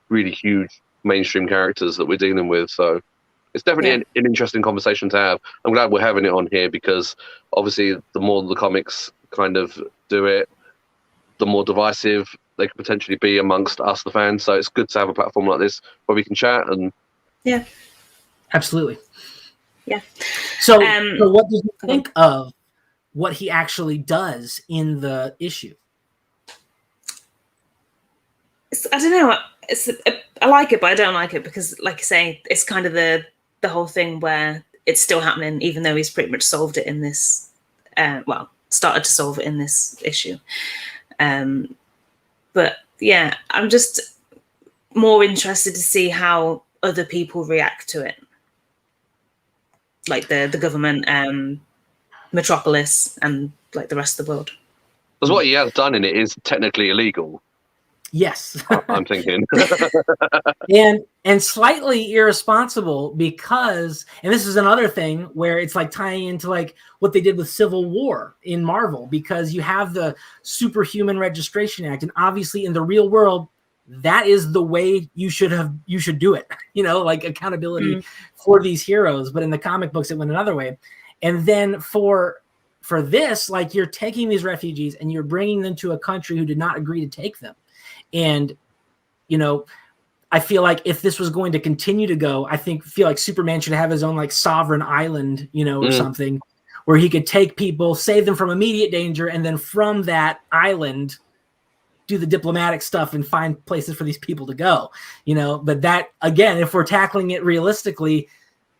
really huge mainstream characters that we're dealing with. So It's definitely an interesting conversation to have. I'm glad we're having it on here because obviously the more the comics kind of do it, the more divisive they could potentially be amongst us, the fans. So it's good to have a platform like this where we can chat and. Yeah. Absolutely. Yeah. So what did you think of what he actually does in the issue? I don't know. I like it, but I don't like it because, like you say, it's kind of the whole thing where it's still happening, even though he's pretty much solved it in this. Started to solve it in this issue. But yeah, I'm just more interested to see how other people react to it, like the government, Metropolis, and like the rest of the world. Because what he has done in it is technically illegal. Yes. I'm thinking. and slightly irresponsible because, and this is another thing where it's like tying into like what they did with Civil War in Marvel, because you have the Superhuman Registration Act, and obviously in the real world, that is the way you should do it, like accountability for these heroes. But in the comic books, it went another way. And then for this, like, you're taking these refugees and you're bringing them to a country who did not agree to take them. And, I feel like if this was going to continue to go, feel like Superman should have his own like sovereign island, or something where he could take people, save them from immediate danger. And then from that island, do the diplomatic stuff and find places for these people to go, but that, again, if we're tackling it realistically,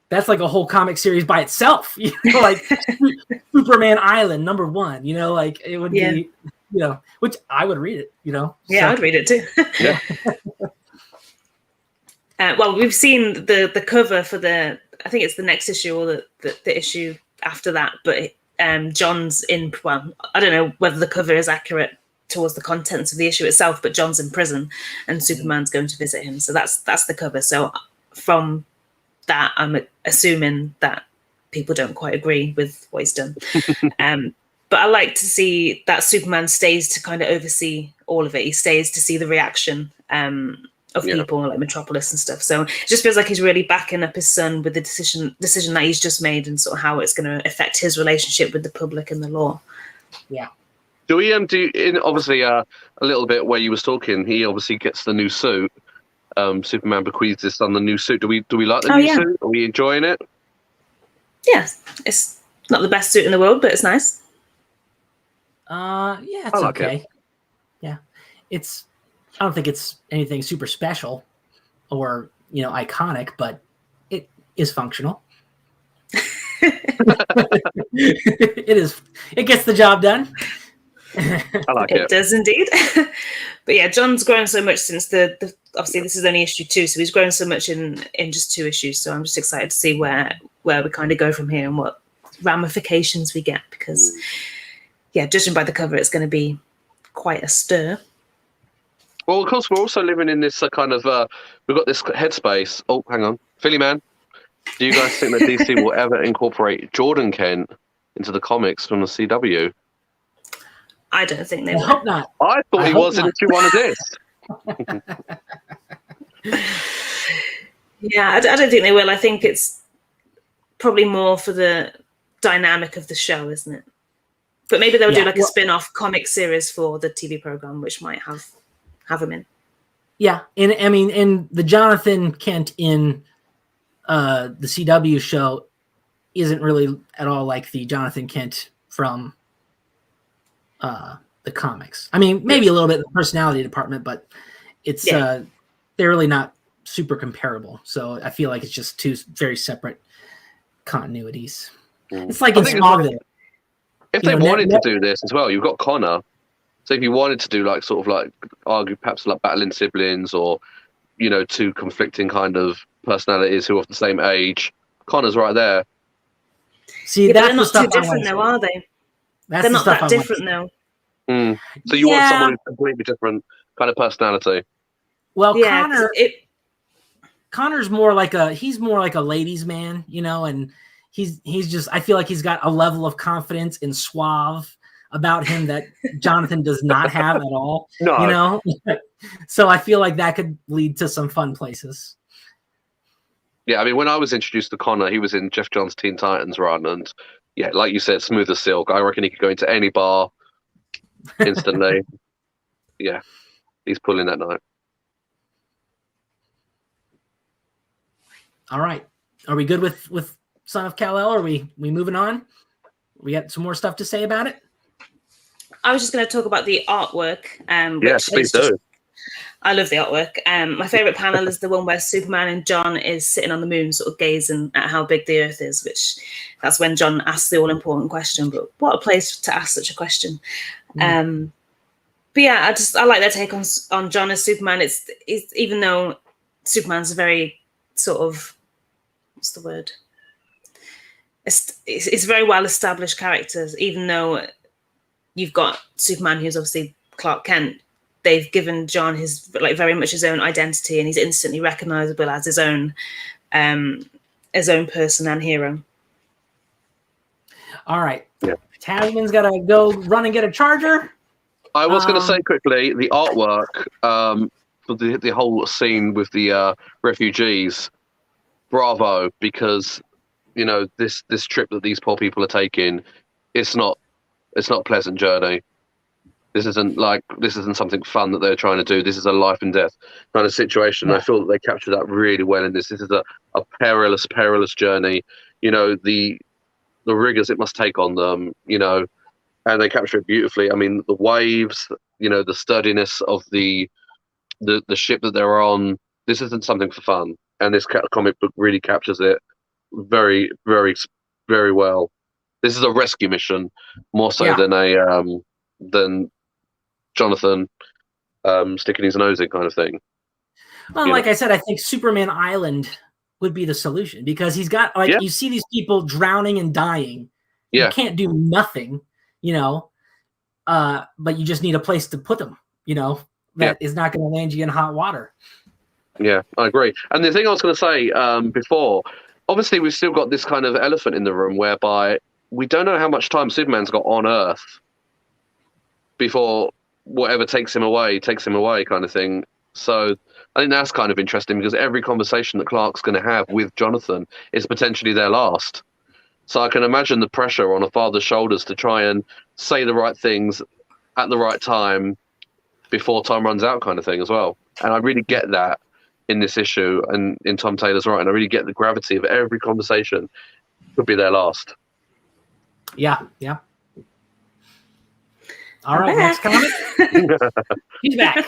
that's like a whole comic series by itself, like Superman Island #1, like it would be, which I would read it, Yeah, so. I'd read it too. Yeah. Well, we've seen the cover for I think it's the next issue or the issue after that, but John's in, I don't know whether the cover is accurate towards the contents of the issue itself, but John's in prison and Superman's going to visit him. So that's the cover. So from that, I'm assuming that people don't quite agree with what he's done. But I like to see that Superman stays to kind of oversee all of it. He stays to see the reaction of people like Metropolis and stuff. So it just feels like he's really backing up his son with the decision that he's just made and sort of how it's going to affect his relationship with the public and the law. Yeah. Do we obviously a little bit where you was talking? He obviously gets the new suit. Superman bequeaths his son the new suit. Do we like the new suit? Are we enjoying it? Yeah, it's not the best suit in the world, but it's nice. Yeah, it's okay. It. Yeah, I don't think it's anything super special or iconic, but it is functional. It is. It gets the job done. I like it. It does indeed. But yeah, John's grown so much since the obviously this is only issue 2, so he's grown so much in just 2 issues. So I'm just excited to see where we kind of go from here and what ramifications we get, because judging by the cover, it's going to be quite a stir. Well, of course, we're also living in this kind of we've got this headspace. Oh, hang on, Philly man, do you guys think that DC will ever incorporate Jordan Kent into the comics from the CW? I don't think they will. I hope not. I thought he was in issue 1 of this. Yeah, I don't think they will. I think it's probably more for the dynamic of the show, isn't it? But maybe they'll do like a spin-off comic series for the TV program, which might have him in. Yeah, and I mean, and the Jonathan Kent in the CW show isn't really at all like the Jonathan Kent from the comics. I mean, maybe a little bit in the personality department, but it's they're really not super comparable. So I feel like it's just 2 very separate continuities. It's like in Smallville. If they wanted to do this as well, you've got Connor. So if you wanted to do like sort of like argue perhaps like battling siblings or 2 conflicting kind of personalities who are of the same age, Connor's right there. See, they're not too different though, are they? They're not that different though. So you want someone who's completely different kind of personality. Well, Connor's more like he's more like a ladies' man, and he's just, I feel like he's got a level of confidence and suave about him that Jonathan does not have at all. No. So I feel like that could lead to some fun places. Yeah, I mean, when I was introduced to Connor, he was in Jeff Johns' Teen Titans run, and yeah, like you said, smooth as silk. I reckon he could go into any bar instantly. Yeah, he's pulling that night. All right. Are we good with Son of Kal-El? Are we moving on? We got some more stuff to say about it? I was just going to talk about the artwork. Yes, please do. I love the artwork. My favorite panel is the one where Superman and John is sitting on the moon, sort of gazing at how big the Earth is, which that's when John asks the all-important question, but what a place to ask such a question. But yeah, I like their take on John as Superman. It's even though Superman's a very sort of, what's the word? It's very well-established characters, even though you've got Superman, who's obviously Clark Kent. They've given John his very much his own identity, and he's instantly recognizable as his own person and hero. All right, Tasman's got to go run and get a charger. I was going to say quickly the artwork for the whole scene with the refugees. Bravo, because this trip that these poor people are taking, it's not a pleasant journey. This isn't something fun that they're trying to do. This is a life and death kind of situation. Yeah. I feel that they captured that really well in this. This is a perilous journey. The rigors it must take on them, and they capture it beautifully. I mean, the waves, the sturdiness of the ship that they're on. This isn't something for fun, and this comic book really captures it very, very, very well. This is a rescue mission more so than Jonathan sticking his nose in kind of thing. Well, like I said, I think Superman Island would be the solution, because he's got you see these people drowning and dying. You can't do nothing, but you just need a place to put them, that is not going to land you in hot water. Yeah, I agree. And the thing I was going to say before, obviously we've still got this kind of elephant in the room whereby we don't know how much time Superman's got on Earth before whatever takes him away kind of thing. So I think that's kind of interesting, because every conversation that Clark's going to have with Jonathan is potentially their last. So I can imagine the pressure on a father's shoulders to try and say the right things at the right time before time runs out kind of thing as well. And I really get that in this issue, and in Tom Taylor's writing. I really get the gravity of every conversation could be their last. Yeah. All right, next comic. He's back.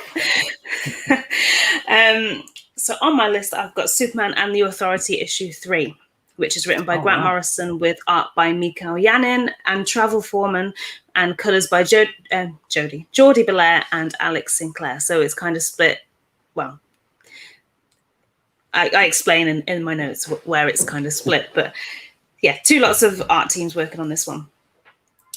So on my list, I've got Superman and the Authority issue 3, which is written by Grant Morrison with art by Mikael Yanin and travel Foreman, and colors by Jordi Belair and Alex Sinclair. So it's kind of split. Well, I explain in my notes where it's kind of split, but yeah, two lots of art teams working on this one.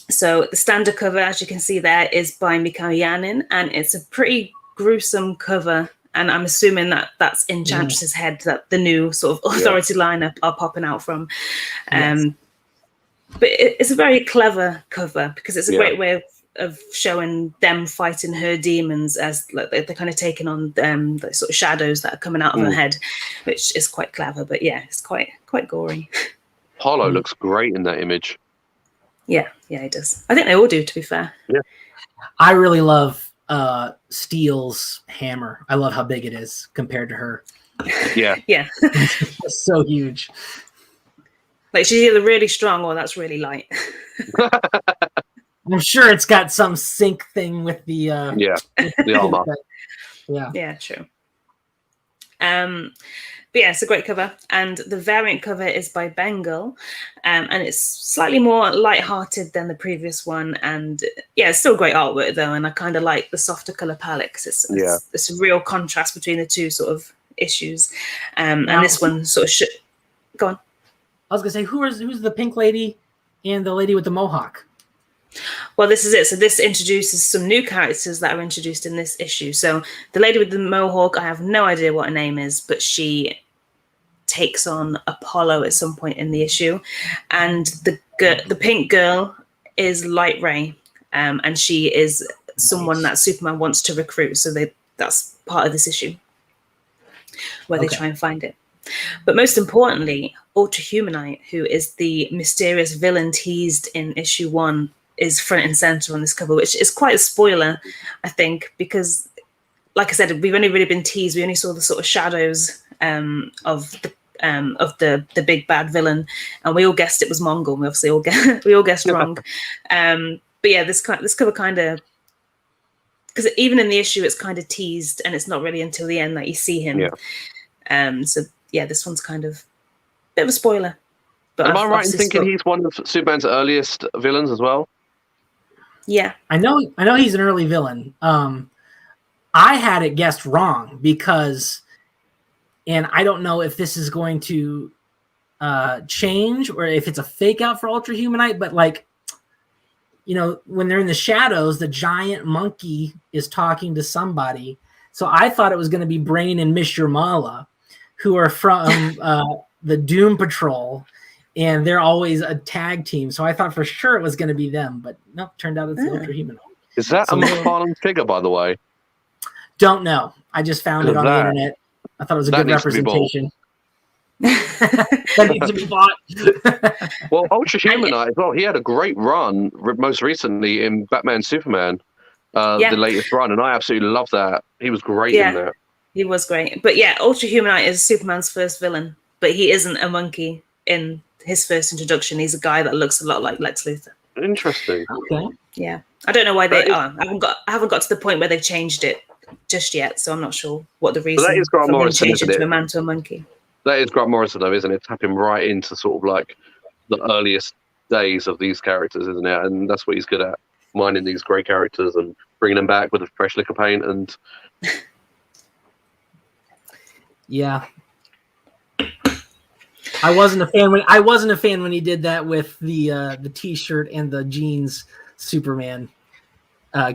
So the standard cover, as you can see there, is by Mikael Yanin, and it's a pretty gruesome cover. And I'm assuming that that's Enchantress's head that the new sort of Authority lineup are popping out from. But it's a very clever cover, because it's a great way of showing them fighting her demons as they're kind of taking on the sort of shadows that are coming out of her head, which is quite clever. But yeah, it's quite gory. Hollow looks great in that image. Yeah, he does. I think they all do, to be fair. Yeah, I really love Steele's hammer. I love how big it is compared to her. Yeah. It's so huge. Like, she's either really strong or that's really light. I'm sure it's got some sync thing with the the armor. Yeah, true. But yeah, it's a great cover, and the variant cover is by Bengal, and it's slightly more light-hearted than the previous one, and yeah, it's still great artwork though, and I kind of like the softer color palette, because it's a real contrast between the two sort of issues, and this one sort of go on. I was gonna say, who's the pink lady and the lady with the mohawk? Well, this is it. So this introduces some new characters that are introduced in this issue. So the lady with the mohawk, I have no idea what her name is, but she takes on Apollo at some point in the issue, and the pink girl is Light Ray, and she is someone that Superman wants to recruit. So that's part of this issue where they try and find it. But most importantly, Ultra Humanite, who is the mysterious villain teased in issue 1, is front and center on this cover, which is quite a spoiler, I think, because, like I said, we've only really been teased. We only saw the sort of shadows of the big bad villain, and we all guessed it was Mongol. We obviously all guessed wrong. But yeah, this cover kind of, because even in the issue, it's kind of teased, and it's not really until the end that you see him. Yeah. So yeah, this one's kind of a bit of a spoiler. But Am I right in thinking he's one of Superman's earliest villains as well? Yeah, I know he's an early villain. I had it guessed wrong because, and I don't know if this is going to change or if it's a fake out for Ultra Humanite, but like, you know, when they're in the shadows, the giant monkey is talking to somebody. So I thought it was going to be Brain and Mr. Mala, who are from the Doom Patrol, and they're always a tag team. So I thought for sure it was going to be them, but nope, turned out it's the Ultra Humanite. Is that a McFarlane figure, by the way? Don't know. I just found it on the internet. I thought it was a good representation. That needs to be bought. Well, Ultra Humanite as well. He had a great run most recently in Batman Superman, the latest run, and I absolutely love that. He was great in that. He was great. But yeah, Ultra Humanite is Superman's first villain, but he isn't a monkey in his first introduction. He's a guy that looks a lot like Lex Luthor. Interesting. Okay. Yeah, I don't know why they. I haven't got to the point where they've changed it just yet, so I'm not sure what the reason. That is Grant Morrison, changing to a man to a monkey. That is Grant Morrison, though, isn't it? Tapping right into sort of like the earliest days of these characters, isn't it? And that's what he's good at, mining these great characters and bringing them back with a fresh lick of paint. And yeah, I wasn't a fan when he did that with the T-shirt and the jeans Superman.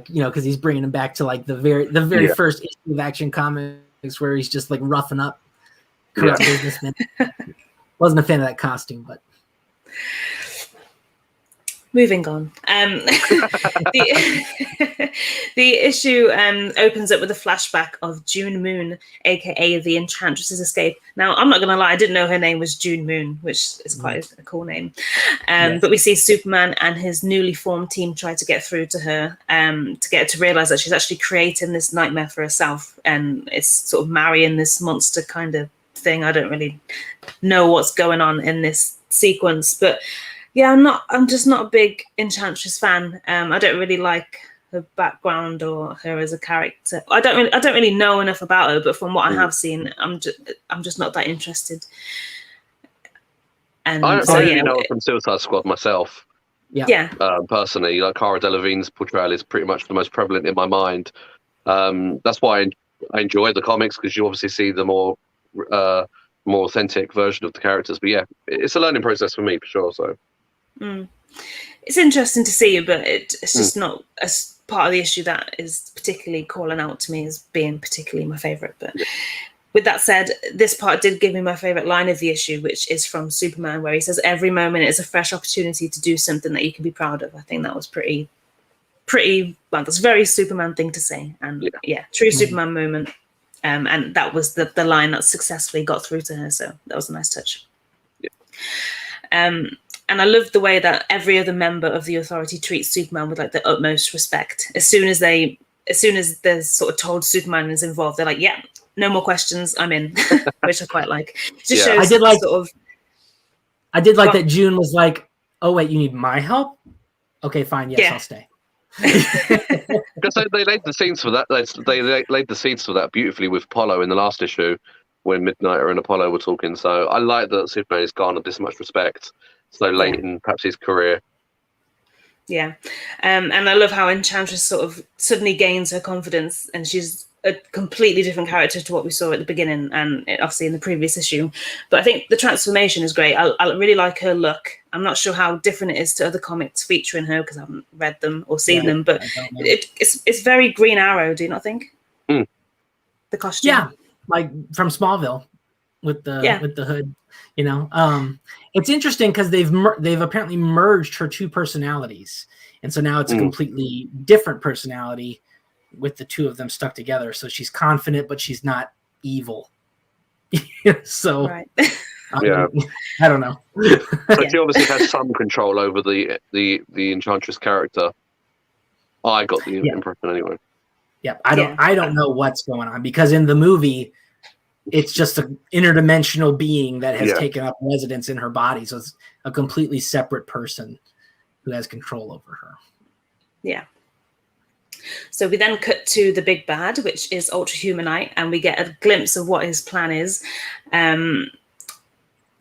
You know, because he's bringing him back to like the very first issue of Action Comics where he's just like roughing up corrupt businessmen. Wasn't a fan of that costume, but moving on. The issue opens up with a flashback of June Moon, aka the Enchantress's escape. Now, I'm not gonna lie, I didn't know her name was June Moon, which is quite a cool name. But we see Superman and his newly formed team try to get through to her, to get her to realize that she's actually creating this nightmare for herself, and it's sort of marrying this monster kind of thing. I don't really know what's going on in this sequence, but yeah, I'm just not a big Enchantress fan. I don't really like her background or her as a character. I don't really know enough about her, but from what I have seen, I'm just not that interested. And I only know her from Suicide Squad myself. Yeah. Personally, like Cara Delevingne's portrayal is pretty much the most prevalent in my mind. That's why I enjoy the comics, because you obviously see the more authentic version of the characters. But yeah, it's a learning process for me for sure. So it's interesting to see, but it's just not a part of the issue that is particularly calling out to me as being particularly my favorite. But with that said, this part did give me my favorite line of the issue, which is from Superman, where he says, "Every moment is a fresh opportunity to do something that you can be proud of." I think that was pretty well, that's a very Superman thing to say, and true Superman moment. And that was the line that successfully got through to her. So that was a nice touch. And I love the way that every other member of the Authority treats Superman with like the utmost respect. As soon as they're sort of told Superman is involved, they're like, "Yeah, no more questions, I'm in," which I quite like. It just shows I did like that June was like, "Oh wait, you need my help? Okay, fine, yes, I'll stay." Because they laid the scenes for that. They laid the scenes for that beautifully with Apollo in the last issue, when Midnighter and Apollo were talking. So I like that Superman has garnered this much respect so late in perhaps his career. Yeah. And I love how Enchantress sort of suddenly gains her confidence, and she's a completely different character to what we saw at the beginning and obviously in the previous issue. But I think the transformation is great. I really like her look. I'm not sure how different it is to other comics featuring her because I haven't read them or seen them, but it's very Green Arrow, do you not think? The costume. Yeah, like from Smallville with the hood. You know, it's interesting because they've apparently merged her two personalities, and so now it's a completely different personality with the two of them stuck together. So she's confident, but she's not evil. So Right. Yeah. I don't know. But she obviously has some control over the Enchantress character. I got the impression anyway. Yeah, I don't know what's going on, because in the movie, it's just an interdimensional being that has taken up residence in her body. So it's a completely separate person who has control over her. Yeah. So we then cut to the big bad, which is Ultra Humanite, and we get a glimpse of what his plan is.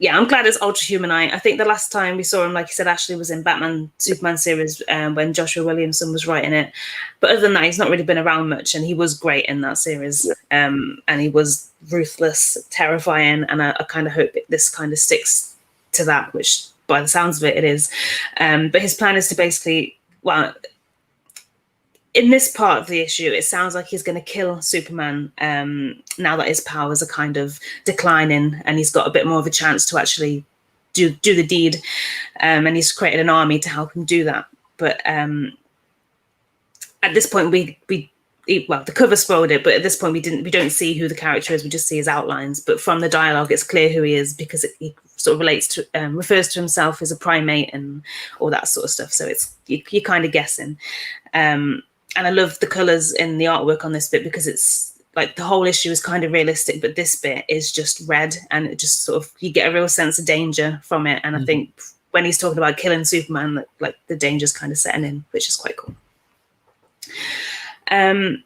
Yeah, I'm glad it's Ultra Humanite. I think the last time we saw him, like you said, Ashley, was in Batman Superman series when Joshua Williamson was writing it. But other than that, he's not really been around much, and he was great in that series. And he was ruthless, terrifying, and I kind of hope this kind of sticks to that, which by the sounds of it, it is. But his plan is to basically, well, in this part of the issue, it sounds like he's going to kill Superman now that his powers are kind of declining, and he's got a bit more of a chance to actually do the deed. And he's created an army to help him do that. But at this point, the cover spoiled it, but at this point we don't see who the character is. We just see his outlines. But from the dialogue, it's clear who he is, because he sort of refers to himself as a primate and all that sort of stuff. So it's you're kind of guessing. And I love the colors in the artwork on this bit, because it's like the whole issue is kind of realistic, but this bit is just red, and it just sort of, you get a real sense of danger from it. And I think when he's talking about killing Superman, like the danger's kind of setting in, which is quite cool. And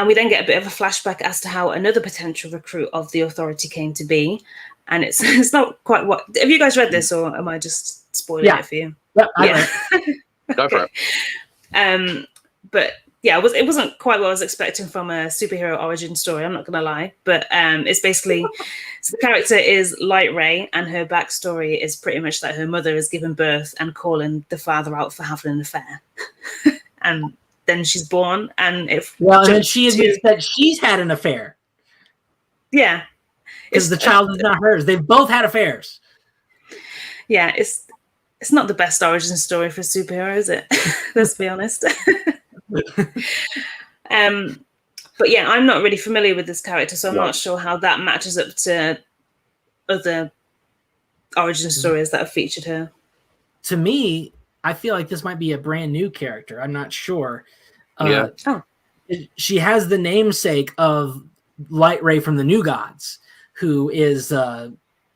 we then get a bit of a flashback as to how another potential recruit of the Authority came to be. And it's not quite what, have you guys read this, or am I just spoiling it for you? Yeah. Go for it. But yeah, it wasn't quite what I was expecting from a superhero origin story, I'm not going to lie. But it's basically, so the character is Light Ray, and her backstory is pretty much that her mother is giving birth and calling the father out for having an affair. And then she's born, and and she admits that she's had an affair. Yeah. Because the child is not hers. They've both had affairs. Yeah, it's not the best origin story for a superhero, is it? Let's be honest. But yeah, I'm not really familiar with this character, so I'm not sure how that matches up to other origin stories that have featured her. To me, I feel like this might be a brand new character. I'm not sure. She has the namesake of Light Ray from the New Gods, who is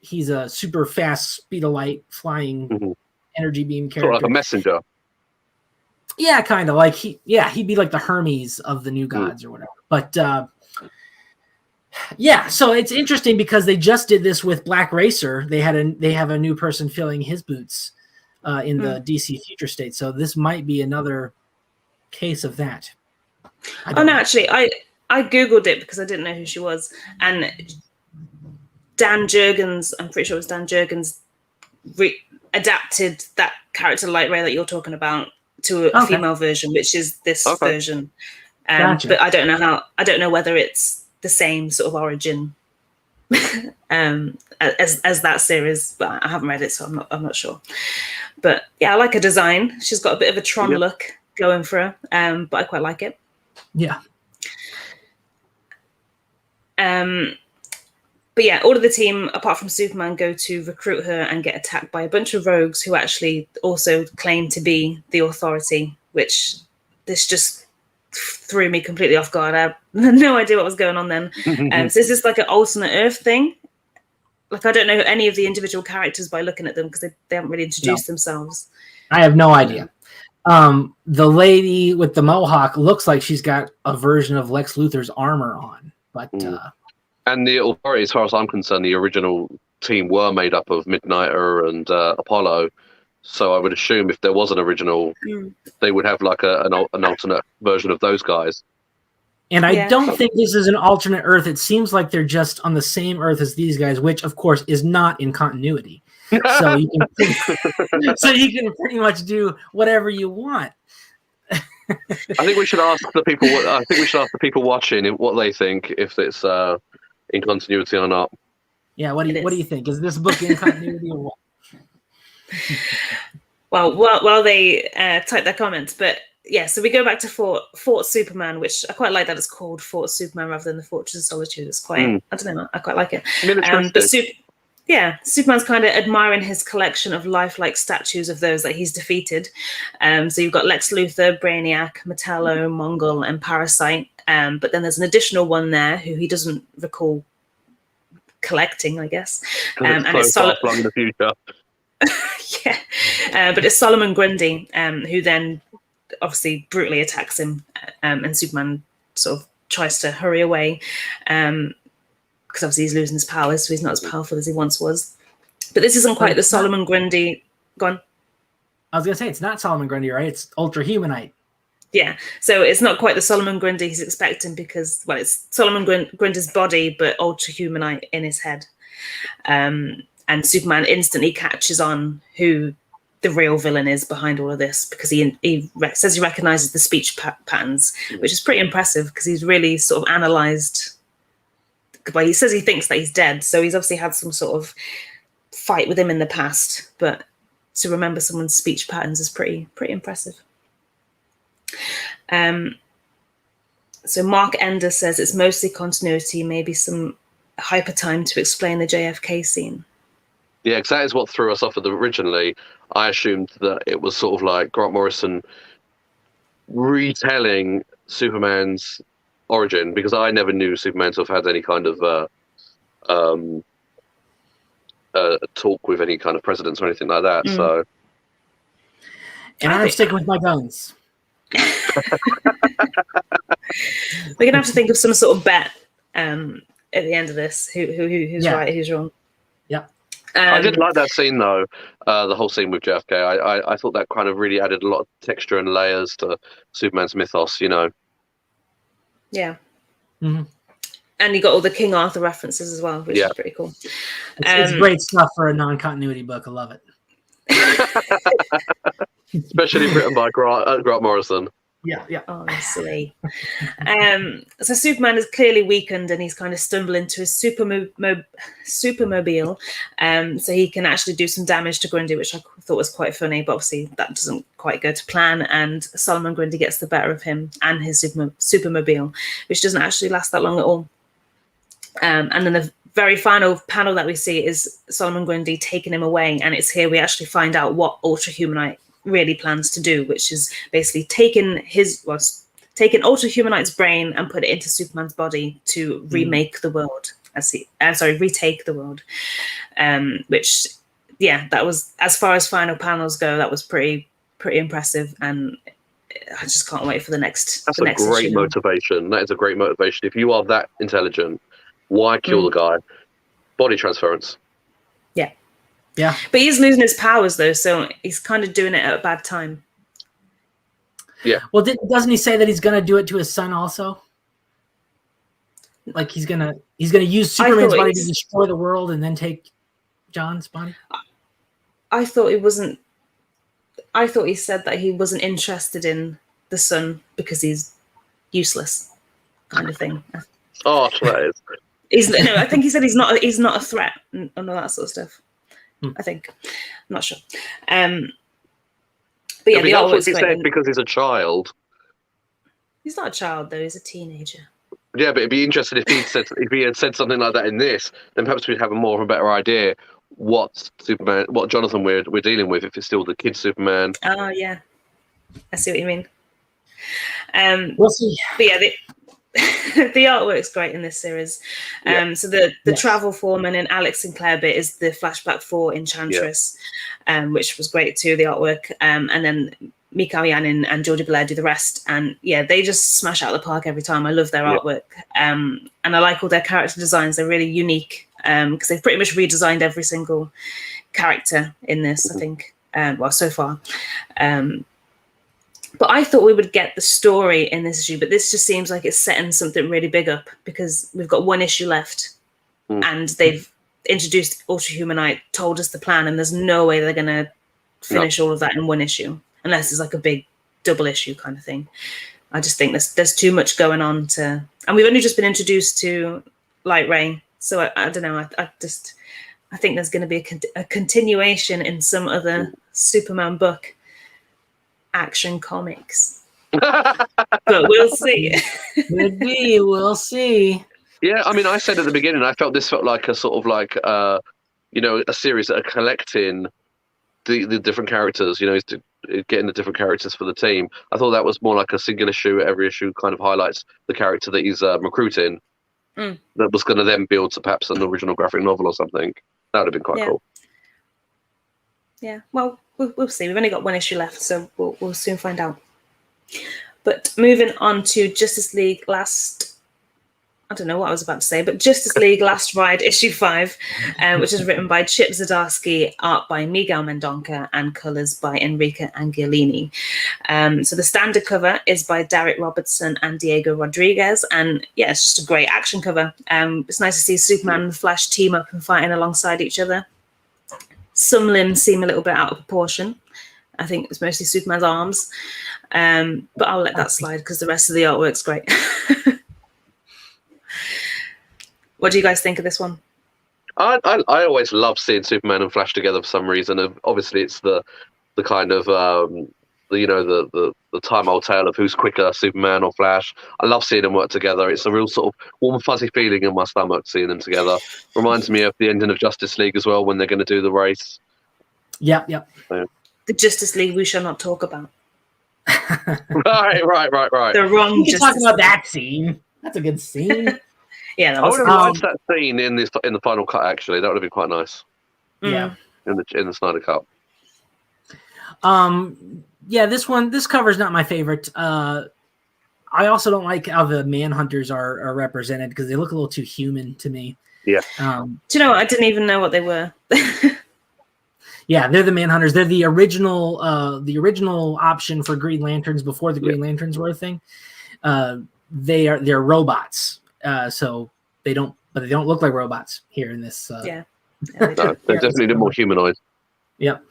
he's a super fast speed of light flying energy beam character. Sort of like a messenger. Yeah, kind of like he'd be like the Hermes of the New Gods or whatever. But so it's interesting because they just did this with Black Racer. They have a new person filling his boots in the DC Future State. So this might be another case of that. Actually, I Googled it because I didn't know who she was. And Dan Jurgens, I'm pretty sure it was Dan Jurgens, adapted that character Light Ray that you're talking about to a female version, which is this version. Gotcha. But I don't know whether it's the same sort of origin as that series. But I haven't read it, so I'm not sure. But yeah, I like her design. She's got a bit of a Tron look going for her, but I quite like it. Yeah. But yeah, all of the team, apart from Superman, go to recruit her and get attacked by a bunch of rogues who actually also claim to be the Authority, which this just threw me completely off guard. I had no idea what was going on then. So is this like an alternate Earth thing? Like, I don't know any of the individual characters by looking at them because they haven't really introduced themselves. I have no idea. The lady with the mohawk looks like she's got a version of Lex Luthor's armor on, but... And the Authority, as far as I'm concerned, the original team were made up of Midnighter and Apollo. So I would assume if there was an original, they would have like an alternate version of those guys. And I don't think this is an alternate Earth. It seems like they're just on the same Earth as these guys, which, of course, is not in continuity. So you can pretty much do whatever you want. I think we should ask the people. I think we should ask the people watching what they think, if it's in continuity or not. Yeah, what do you think? Is this book in continuity or what? Well, while they type their comments, but so we go back to Fort Superman, which I quite like that it's called Fort Superman rather than the Fortress of Solitude. It's quite, I don't know, I quite like it. But Superman's kind of admiring his collection of lifelike statues of those that he's defeated. So you've got Lex Luthor, Brainiac, Metallo, Mongol, and Parasite. But then there's an additional one there who he doesn't recall collecting, I guess. And it's so far flung in the future. But it's Solomon Grundy, who then obviously brutally attacks him, and Superman sort of tries to hurry away. Because obviously he's losing his powers, so he's not as powerful as he once was. But this isn't quite the Solomon Grundy. Go on. I was going to say, it's not Solomon Grundy, right? It's Ultra Humanite. Yeah, so it's not quite the Solomon Grundy he's expecting because, well, it's Solomon Grundy's body, but Ultra Humanite in his head. And Superman instantly catches on who the real villain is behind all of this because he says he recognizes the speech patterns, which is pretty impressive because he's really sort of analyzed. Well, he says he thinks that he's dead, so he's obviously had some sort of fight with him in the past. But to remember someone's speech patterns is pretty impressive. So Mark Ender says it's mostly continuity, maybe some hyper time to explain the JFK scene. Yeah, because that is what threw us off originally. I assumed that it was sort of like Grant Morrison retelling Superman's origin, because I never knew Superman to have had any kind of talk with any kind of presidents or anything like that. So, and I'm sticking with my guns. We're gonna have to think of some sort of bet at the end of this. Who's right, who's wrong? Yeah. I did like that scene though. The whole scene with JFK. I thought that kind of really added a lot of texture and layers to Superman's mythos. You know. Yeah. Mm-hmm. And you got all the King Arthur references as well, which is pretty cool. It's great stuff for a non-continuity book. I love it. Especially written by Grant Morrison. Yeah. Honestly. So Superman is clearly weakened and he's kind of stumbling to his supermobile, so he can actually do some damage to Grundy, which I thought was quite funny, but obviously that doesn't quite go to plan, and Solomon Grundy gets the better of him and his supermobile, which doesn't actually last that long at all. And then the very final panel that we see is Solomon Grundy taking him away, and it's here we actually find out what Ultra Humanite really plans to do, which is basically taking Ultra Humanite's brain and put it into Superman's body to remake the world. Retake the world. Which, that was, as far as final panels go, that was pretty impressive, and I just can't wait for the next. That's a great motivation. That is a great motivation. If you are that intelligent, why kill the guy? Body transference. Yeah, but he's losing his powers though, so he's kind of doing it at a bad time. Yeah. Well, doesn't he say that he's going to do it to his son also? Like he's gonna use Superman's body to destroy the world and then take John's body? I thought he said that he wasn't interested in the son because he's useless, kind of thing. Oh, that is. I think he said he's not a threat and all that sort of stuff. I think. I'm not sure. But yeah, the artwork's great. Because he's a child. He's not a child though, he's a teenager. Yeah, but it'd be interesting if he had said something like that in this, then perhaps we'd have a better idea what Jonathan we're dealing with, if it's still the kid Superman. Oh yeah. I see what you mean. We'll see. But yeah, the artwork's great in this series. So the travel foreman and Alex Sinclair bit is the flashback for Enchantress, which was great too, the artwork. And then Mikhail Yanin and Georgie Blair do the rest. And they just smash out the park every time. I love their artwork. And I like all their character designs. They're really unique because they've pretty much redesigned every single character in this, I think. So far. But I thought we would get the story in this issue, but this just seems like it's setting something really big up because we've got one issue left and they've introduced Ultra Humanite, told us the plan, and there's no way they're going to finish all of that in one issue unless it's like a big double issue kind of thing. I just think there's too much going on and we've only just been introduced to Light Ray. So I don't know. I think there's going to be a continuation in some other Superman book. Action Comics. but we'll see. Could be. We'll see. Yeah, I mean, I said at the beginning, I felt this felt like a sort of like, a series that are collecting the different characters, getting the different characters for the team. I thought that was more like a single issue. Every issue kind of highlights the character that he's recruiting. That was going to then build to perhaps an original graphic novel or something. That would have been quite cool. Yeah, well, we'll see. We've only got one issue left, so we'll soon find out. But moving on to Justice League I don't know what I was about to say, but Justice League Last Ride issue 5, which is written by Chip Zdarsky, art by Miguel Mendonca, and colours by Enrique Angiolini. So the standard cover is by Derek Robertson and Diego Rodriguez, and yeah, it's just a great action cover. It's nice to see Superman and Flash team up and fighting alongside each other. Some limbs seem a little bit out of proportion. I think it's mostly Superman's arms, but I'll let that slide because the rest of the artwork's great. What do you guys think of this one? I always love seeing Superman and Flash together for some reason. Obviously, it's the kind of the time old tale of who's quicker, Superman or Flash. I love seeing them work together. It's a real sort of warm, fuzzy feeling in my stomach seeing them together. Reminds me of the ending of Justice League as well when they're going to do the race. Yep. So. The Justice League we shall not talk about. Right. The wrong. You can talk about that scene. That's a good scene. Yeah, that I was would have liked that scene in the final cut. Actually, that would have been quite nice. Yeah, in the Snyder Cut. Yeah, this cover's not my favorite. I also don't like how the Manhunters are represented because they look a little too human to me. Yeah. Do you know what? I didn't even know what they were. Yeah, they're the Manhunters. They're the original option for Green Lanterns before the Green Lanterns were a thing. They're robots. So they don't look like robots here in this. They're definitely more humanoid. Yep.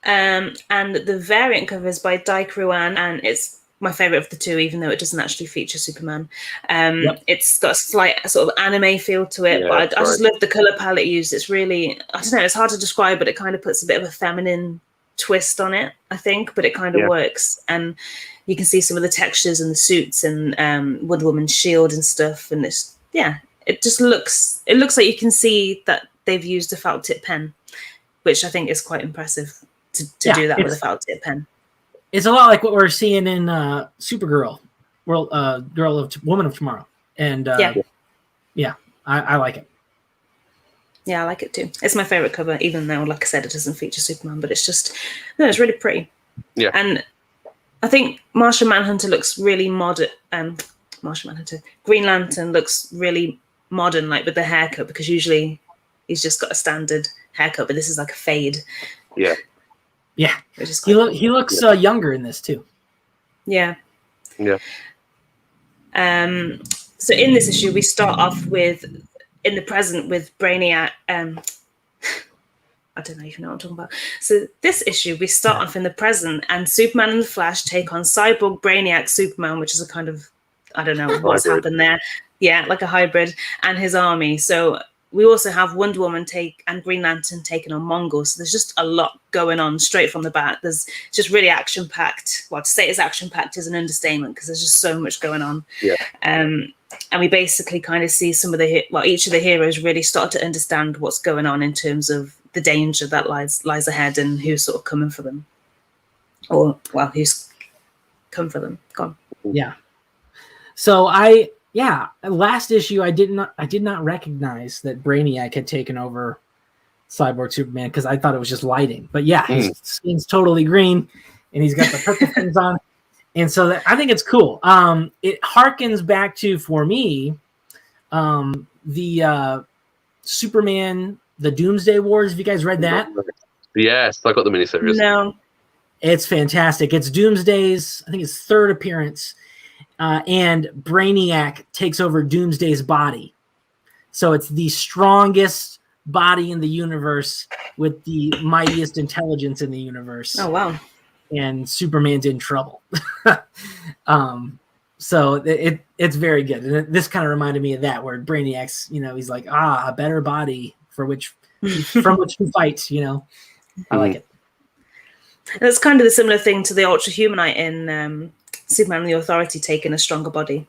And the variant cover is by Dike Ruan, and it's my favorite of the two, even though it doesn't actually feature Superman. It's got a slight sort of anime feel to it, but I just love the color palette used. It's really, I don't know, it's hard to describe, but it kind of puts a bit of a feminine twist on it, I think, but it kind of works. And you can see some of the textures and the suits and Wonder Woman's shield and stuff, and it just looks like you can see that they've used a felt tip pen, which I think is quite impressive to do that with a felt tip pen. It's a lot like what we're seeing in Supergirl, Woman of Tomorrow, and I like it. Yeah, I like it too. It's my favorite cover, even though, like I said, it doesn't feature Superman, but it's just, it's really pretty. Yeah. And I think Martian Manhunter looks really modern. Green Lantern looks really modern, like with the haircut, because usually he's just got a standard haircut, but this is like a fade. Yeah. Yeah. He looks younger in this too. Yeah. Yeah. So in this issue, we start off in the present with Brainiac. I don't know if you know what I'm talking about. So this issue, we start off in the present, and Superman and the Flash take on Cyborg, Brainiac, Superman, which is a kind of, I don't know what's happened there. Yeah, like a hybrid, and his army. So we also have Wonder Woman and Green Lantern taking on Mongols. So there's just a lot going on straight from the bat. There's just really action-packed. Well, to say it's action-packed is an understatement because there's just so much going on. Yeah. And we basically kind of see each of the heroes really start to understand what's going on in terms of the danger that lies ahead and who's sort of coming for them, who's come for them. Gone. Yeah. So last issue I did not recognize that Brainiac had taken over Cyborg Superman because I thought it was just lighting. But yeah, his skin's totally green and he's got the purple things on. And so I think it's cool. It harkens back to, for me, the Superman, the Doomsday Wars. Have you guys read that? Yes, I got the miniseries. No. It's fantastic. It's Doomsday's, I think it's third appearance. And Brainiac takes over Doomsday's body. So it's the strongest body in the universe with the mightiest intelligence in the universe. Oh, wow. And Superman's in trouble. So it's very good. And this kind of reminded me of that, where Brainiac's, he's like, a better body from which to fight, I like it. And it's kind of the similar thing to the Ultra Humanite in Superman and the Authority taking a stronger body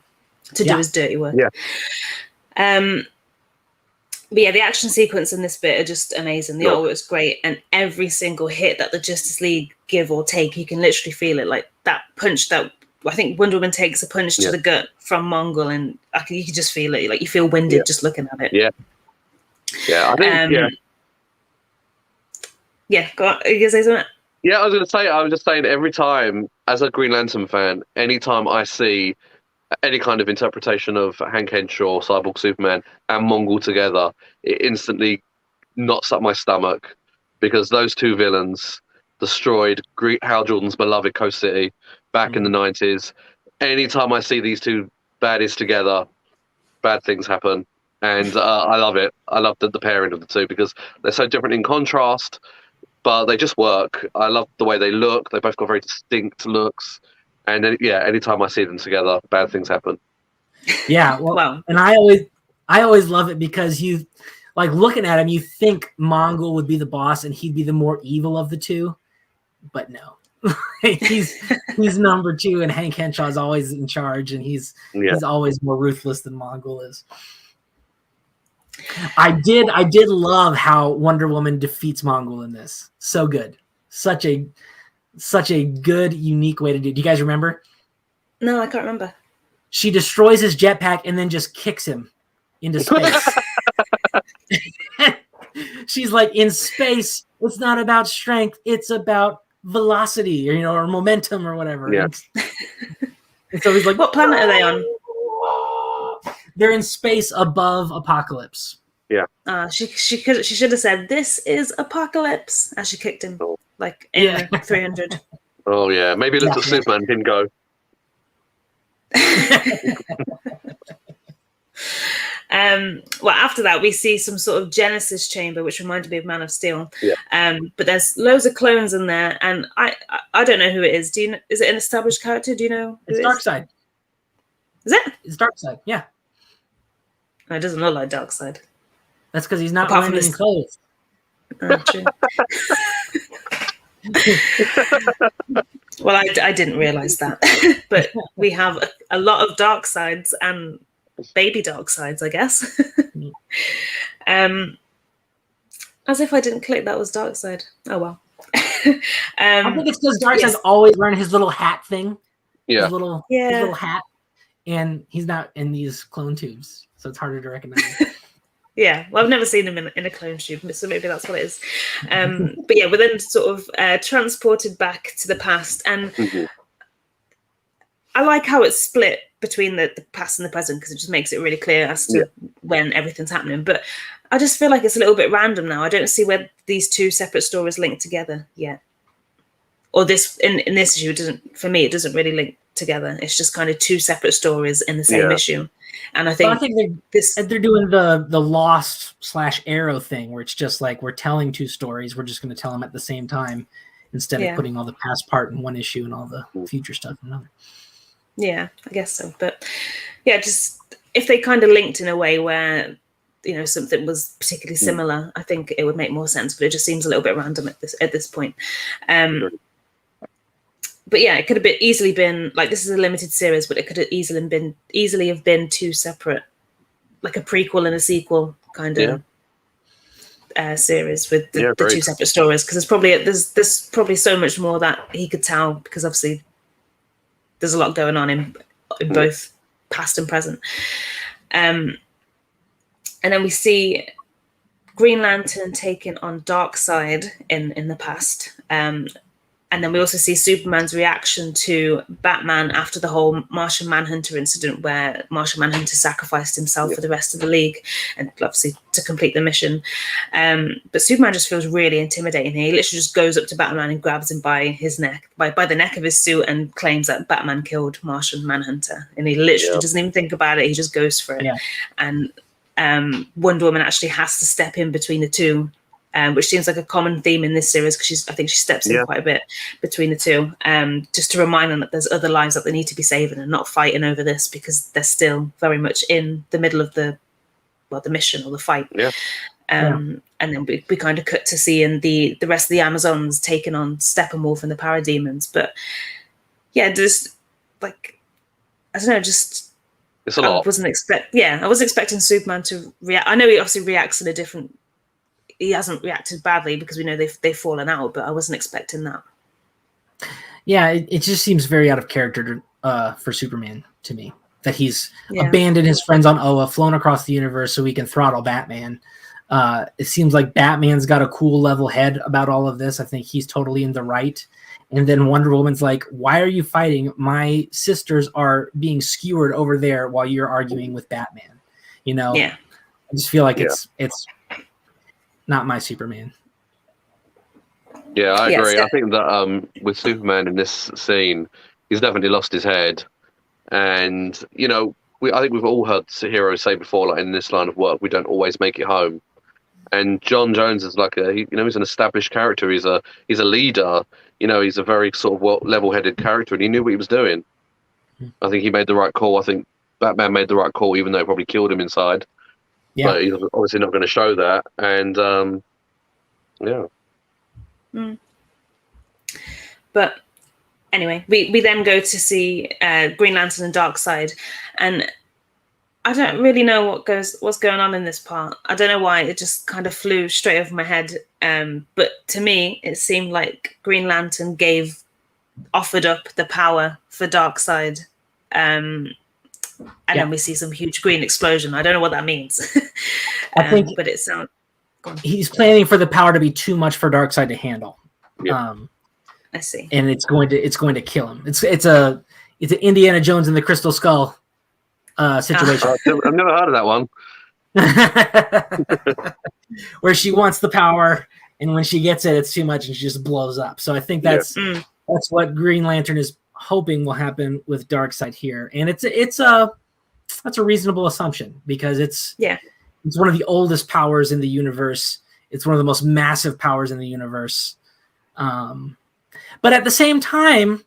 to do his dirty work. Yeah. But yeah, the action sequence in this bit are just amazing. The Sure. artwork's great, and every single hit that the Justice League give or take, you can literally feel it. Like that punch that I think Wonder Woman takes a punch to the gut from Mongol, and you can just feel it. Like you feel winded just looking at it. Yeah. Yeah, I think, Yeah, go on. Are you going to say something? Yeah, I was just saying, every time, as a Green Lantern fan, anytime I see any kind of interpretation of Hank Henshaw, Cyborg Superman, and Mongol together, it instantly knots up my stomach, because those two villains destroyed Hal Jordan's beloved Coast City back in the 90s. Anytime I see these two baddies together, bad things happen. And I love it. I love the pairing of the two, because they're so different in contrast, but they just work. I love the way they look. They both got very distinct looks. And then, anytime I see them together, bad things happen. Yeah, well, and I always love it, because you, like, looking at him, you think Mongol would be the boss and he'd be the more evil of the two, but no. he's number two, and Hank Henshaw is always in charge, and he's always more ruthless than Mongol is. I did love how Wonder Woman defeats Mongol in this. So good. Such a good, unique way to do it. Do you guys remember? No, I can't remember. She destroys his jetpack and then just kicks him into space. She's like, in space, it's not about strength, it's about velocity, or momentum or whatever. Yeah. And so he's like, what planet are they on? They're in space above Apocalypse. Yeah. She should have said, "This is Apocalypse," as she kicked him, like in 300. Oh yeah, maybe looked at Superman, didn't go. Well, after that, we see some sort of Genesis chamber, which reminded me of Man of Steel. Yeah. But there's loads of clones in there, and I don't know who it is. Do you know? Is it an established character? Do you know? It's Darkseid. Is it? It's Darkseid. Yeah. No, it doesn't look like Darkseid. That's because he's not Apart wearing any clothes. True. Well, I didn't realize that, but we have a lot of dark sides and baby dark sides, I guess. As if I didn't click that was Darkseid. Oh well. I think it's because Darkseid's always wearing his little hat thing. Yeah. His little hat, and he's not in these clone tubes, so it's harder to recognize. Yeah, well, I've never seen him in a clone tube, so maybe that's what it is. But yeah, we're then sort of transported back to the past, and I like how it's split between the past and the present, because it just makes it really clear as to when everything's happening. But I just feel like it's a little bit random now. I don't see where these two separate stories link together yet. Or this in this issue, it doesn't really link together. It's just kind of two separate stories in the same issue. And I think they're doing the Lost/Arrow thing, where it's just like, we're telling two stories, we're just going to tell them at the same time, instead of putting all the past part in one issue and all the future stuff in another. Yeah, I guess so. But yeah, just if they kind of linked in a way where something was particularly similar, I think it would make more sense. But it just seems a little bit random at this point. But yeah, it could have easily been like, this is a limited series, but it could have easily have been two separate, like a prequel and a sequel kind of series with the two separate stories. Because there's probably so much more that he could tell, because obviously there's a lot going on in both past and present. And then we see Green Lantern taking on Darkseid in the past. And then we also see Superman's reaction to Batman after the whole Martian Manhunter incident, where Martian Manhunter sacrificed himself for the rest of the League, and obviously to complete the mission. But Superman just feels really intimidating here. He literally just goes up to Batman and grabs him by his neck, by the neck of his suit, and claims that Batman killed Martian Manhunter. And he literally doesn't even think about it. He just goes for it. Yeah. And Wonder Woman actually has to step in between the two, which seems like a common theme in this series, because I think she steps in quite a bit between the two, just to remind them that there's other lives that they need to be saving and not fighting over this, because they're still very much in the middle of the mission or the fight. Yeah. And then we kind of cut to seeing the rest of the Amazons taking on Steppenwolf and the Parademons. But yeah, just like, I don't know, just It's a lot. I was expecting Superman to react. I know he obviously reacts in a different. He hasn't reacted badly because we know they've fallen out, but I wasn't expecting that. Yeah, it just seems very out of character for Superman to me, that he's abandoned his friends on Oa, flown across the universe so he can throttle Batman. It seems like Batman's got a cool level head about all of this. I think he's totally in the right. And then Wonder Woman's like, why are you fighting? My sisters are being skewered over there while you're arguing with Batman. You know? Yeah. I just feel like it's not my Superman. Yeah, I agree. I think that with Superman in this scene, he's definitely lost his head. And, you know, I think we've all heard heroes say before, like, in this line of work, we don't always make it home. And John Jones is like he's an established character. He's a leader. You know, he's a very sort of level-headed character, and he knew what he was doing. I think he made the right call. I think Batman made the right call, even though it probably killed him inside. Yeah. But he's obviously not going to show that. And, yeah. Mm. But anyway, we then go to see Green Lantern and Darkseid, and I don't really know what's going on in this part. I don't know why it just kind of flew straight over my head. But to me, it seemed like Green Lantern offered up the power for Darkseid, and then we see some huge green explosion. I don't know what that means. I think, but it sounds. He's planning for the power to be too much for Darkseid to handle. Yeah. I see. And it's going to kill him. It's an Indiana Jones and the Crystal Skull situation. I've never heard of that one. Where she wants the power, and when she gets it, it's too much, and she just blows up. So I think that's what Green Lantern is hoping will happen with Darkseid here, and that's a reasonable assumption, because it's one of the oldest powers in the universe. It's one of the most massive powers in the universe. But at the same time,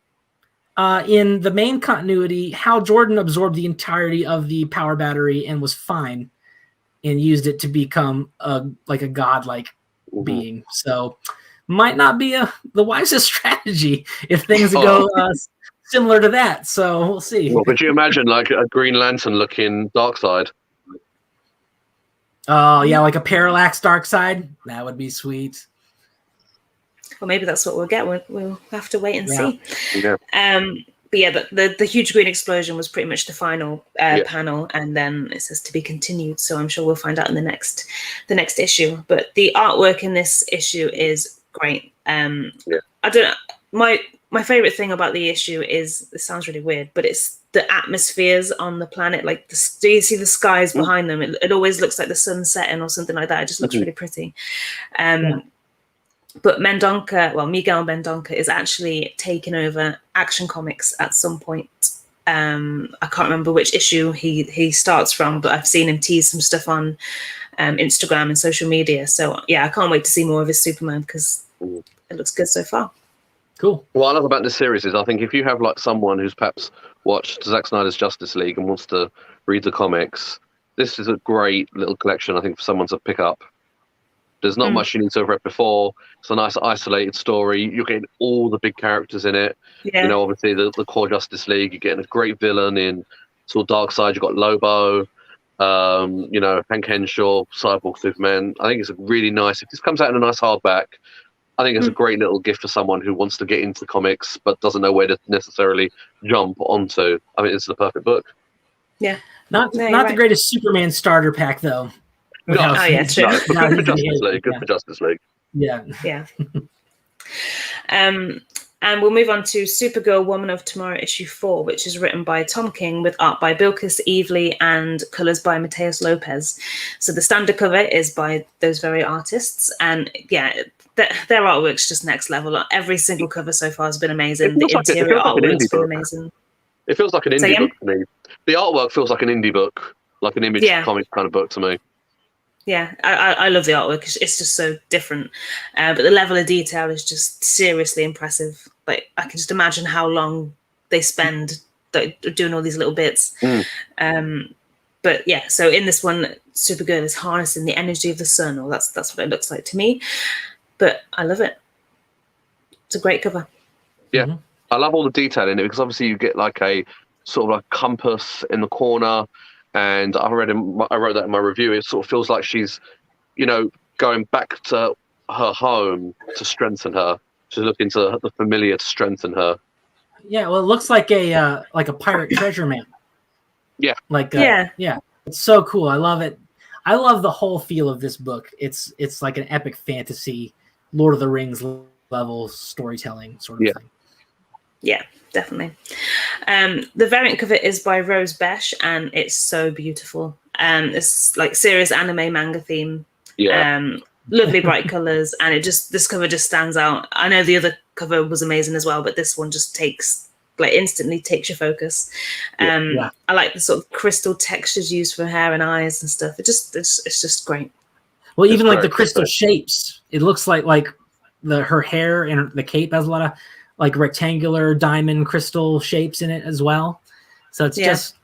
in the main continuity, Hal Jordan absorbed the entirety of the power battery and was fine, and used it to become a godlike being. So might not be the wisest strategy if things go similar to that. So we'll see. Well, could you imagine like a Green Lantern looking Darkseid? Oh yeah, like a Parallax Darkseid. That would be sweet. Well, maybe that's what we'll get. We'll have to wait and see. Yeah. But yeah, the huge green explosion was pretty much the final panel, and then it says to be continued. So I'm sure we'll find out in the next issue. But the artwork in this issue is great. I don't know. My favorite thing about the issue is, this sounds really weird, but it's the atmospheres on the planet. Like, do you see the skies behind them? It always looks like the sun setting or something like that. It just looks really pretty. But Miguel Mendonca is actually taking over Action Comics at some point. I can't remember which issue he starts from, but I've seen him tease some stuff on Instagram and social media. So yeah, I can't wait to see more of his Superman, because it looks good so far. Cool. What I love about this series is, I think if you have like someone who's perhaps watched Zack Snyder's Justice League and wants to read the comics, this is a great little collection, I think, for someone to pick up. There's not much you need to have read before. It's a nice isolated story. You're getting all the big characters in it. Yeah. You know, obviously the core Justice League. You're getting a great villain in sort of Darkseid. You've got Lobo. You know, Hank Henshaw, Cyborg, Superman. I think it's a really nice. If this comes out in a nice hardback, I think it's a great little gift for someone who wants to get into comics but doesn't know where to necessarily jump onto. I mean, it's the perfect book. Yeah. Not the greatest Superman starter pack though. True. Good for Justice League. Good for Justice League. Yeah. And we'll move on to Supergirl Woman of Tomorrow issue 4, which is written by Tom King with art by Bilquis Evely and colours by Mateus Lopez. So the standard cover is by those very artists, and their artwork's just next level. Every single cover so far has been amazing. The interior artwork's been amazing. It feels like an indie book to me. The artwork feels like an indie book, like an image comic kind of book to me. Yeah, I love the artwork. It's just so different. But the level of detail is just seriously impressive. Like, I can just imagine how long they spend doing all these little bits. But But yeah, so in this one, Supergirl is harnessing the energy of the sun, or that's what it looks like to me. But I love it. It's a great cover. Yeah, Mhm. I love all the detail in it, because obviously you get like a sort of like compass in the corner, and I wrote that in my review. It sort of feels like she's, going back to her home to strengthen her. She's looking to the familiar to strengthen her. Yeah, well, it looks like a pirate treasure map. Yeah. Yeah, it's so cool. I love it. I love the whole feel of this book. It's like an epic fantasy, Lord of the Rings level storytelling sort of thing. Yeah, definitely. The variant cover is by Rose Besh, and it's so beautiful. It's like serious anime manga theme. Yeah. Lovely bright colors, and this cover just stands out. I know the other cover was amazing as well, but this one just instantly takes your focus. I like the sort of crystal textures used for hair and eyes and stuff. It's just great. Well, even like the crystal shapes, it looks like her hair and the cape has a lot of like rectangular diamond crystal shapes in it as well. So it's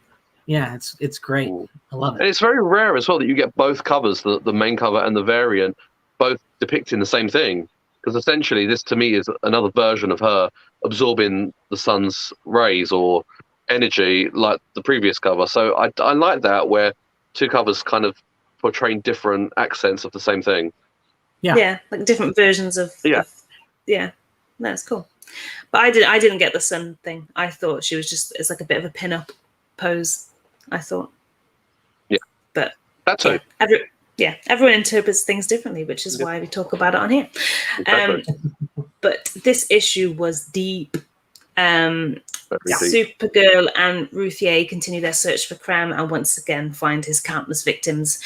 it's great. Ooh. I love it. And it's very rare as well that you get both covers, the main cover and the variant, both depicting the same thing. Because essentially this to me is another version of her absorbing the sun's rays or energy like the previous cover. So I like that, where two covers kind of portraying different accents of the same thing. Yeah, like different versions of That's cool. But I didn't get the sun thing. I thought she was it's like a bit of a pin-up pose, I thought. Yeah. But that too. Everyone interprets things differently, which is why we talk about it on here. Exactly. But this issue was deep. Deep. Supergirl and Ruthier continue their search for Krem and once again find his countless victims.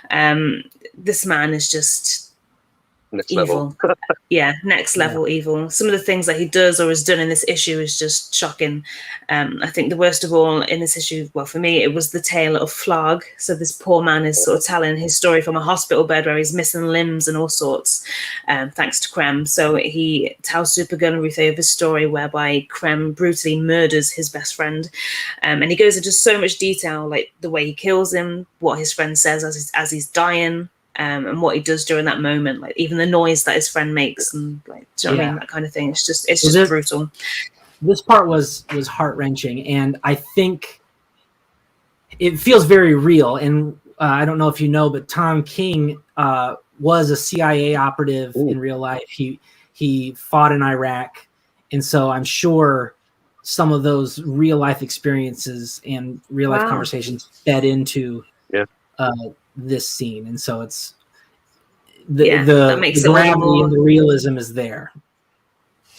This man is just Next evil. level. Next level evil. Some of the things that he does or has done in this issue is just shocking. I think the worst of all in this issue, well, for me, it was the tale of Flag. So this poor man is sort of telling his story from a hospital bed where he's missing limbs and all sorts, thanks to Krem. So he tells Supergirl and Ruthie of his story whereby Krem brutally murders his best friend. And he goes into so much detail, like the way he kills him, what his friend says as he's dying, and what he does during that moment, like even the noise that his friend makes, and like, do you know what I mean? That kind of thing. It's just brutal. This part was heart-wrenching, and I think it feels very real. And I don't know if you know, but Tom King was a CIA operative in real life. He fought in Iraq, and so I'm sure some of those real life experiences and real life conversations fed into this scene, and so it's the gravity and the realism is there.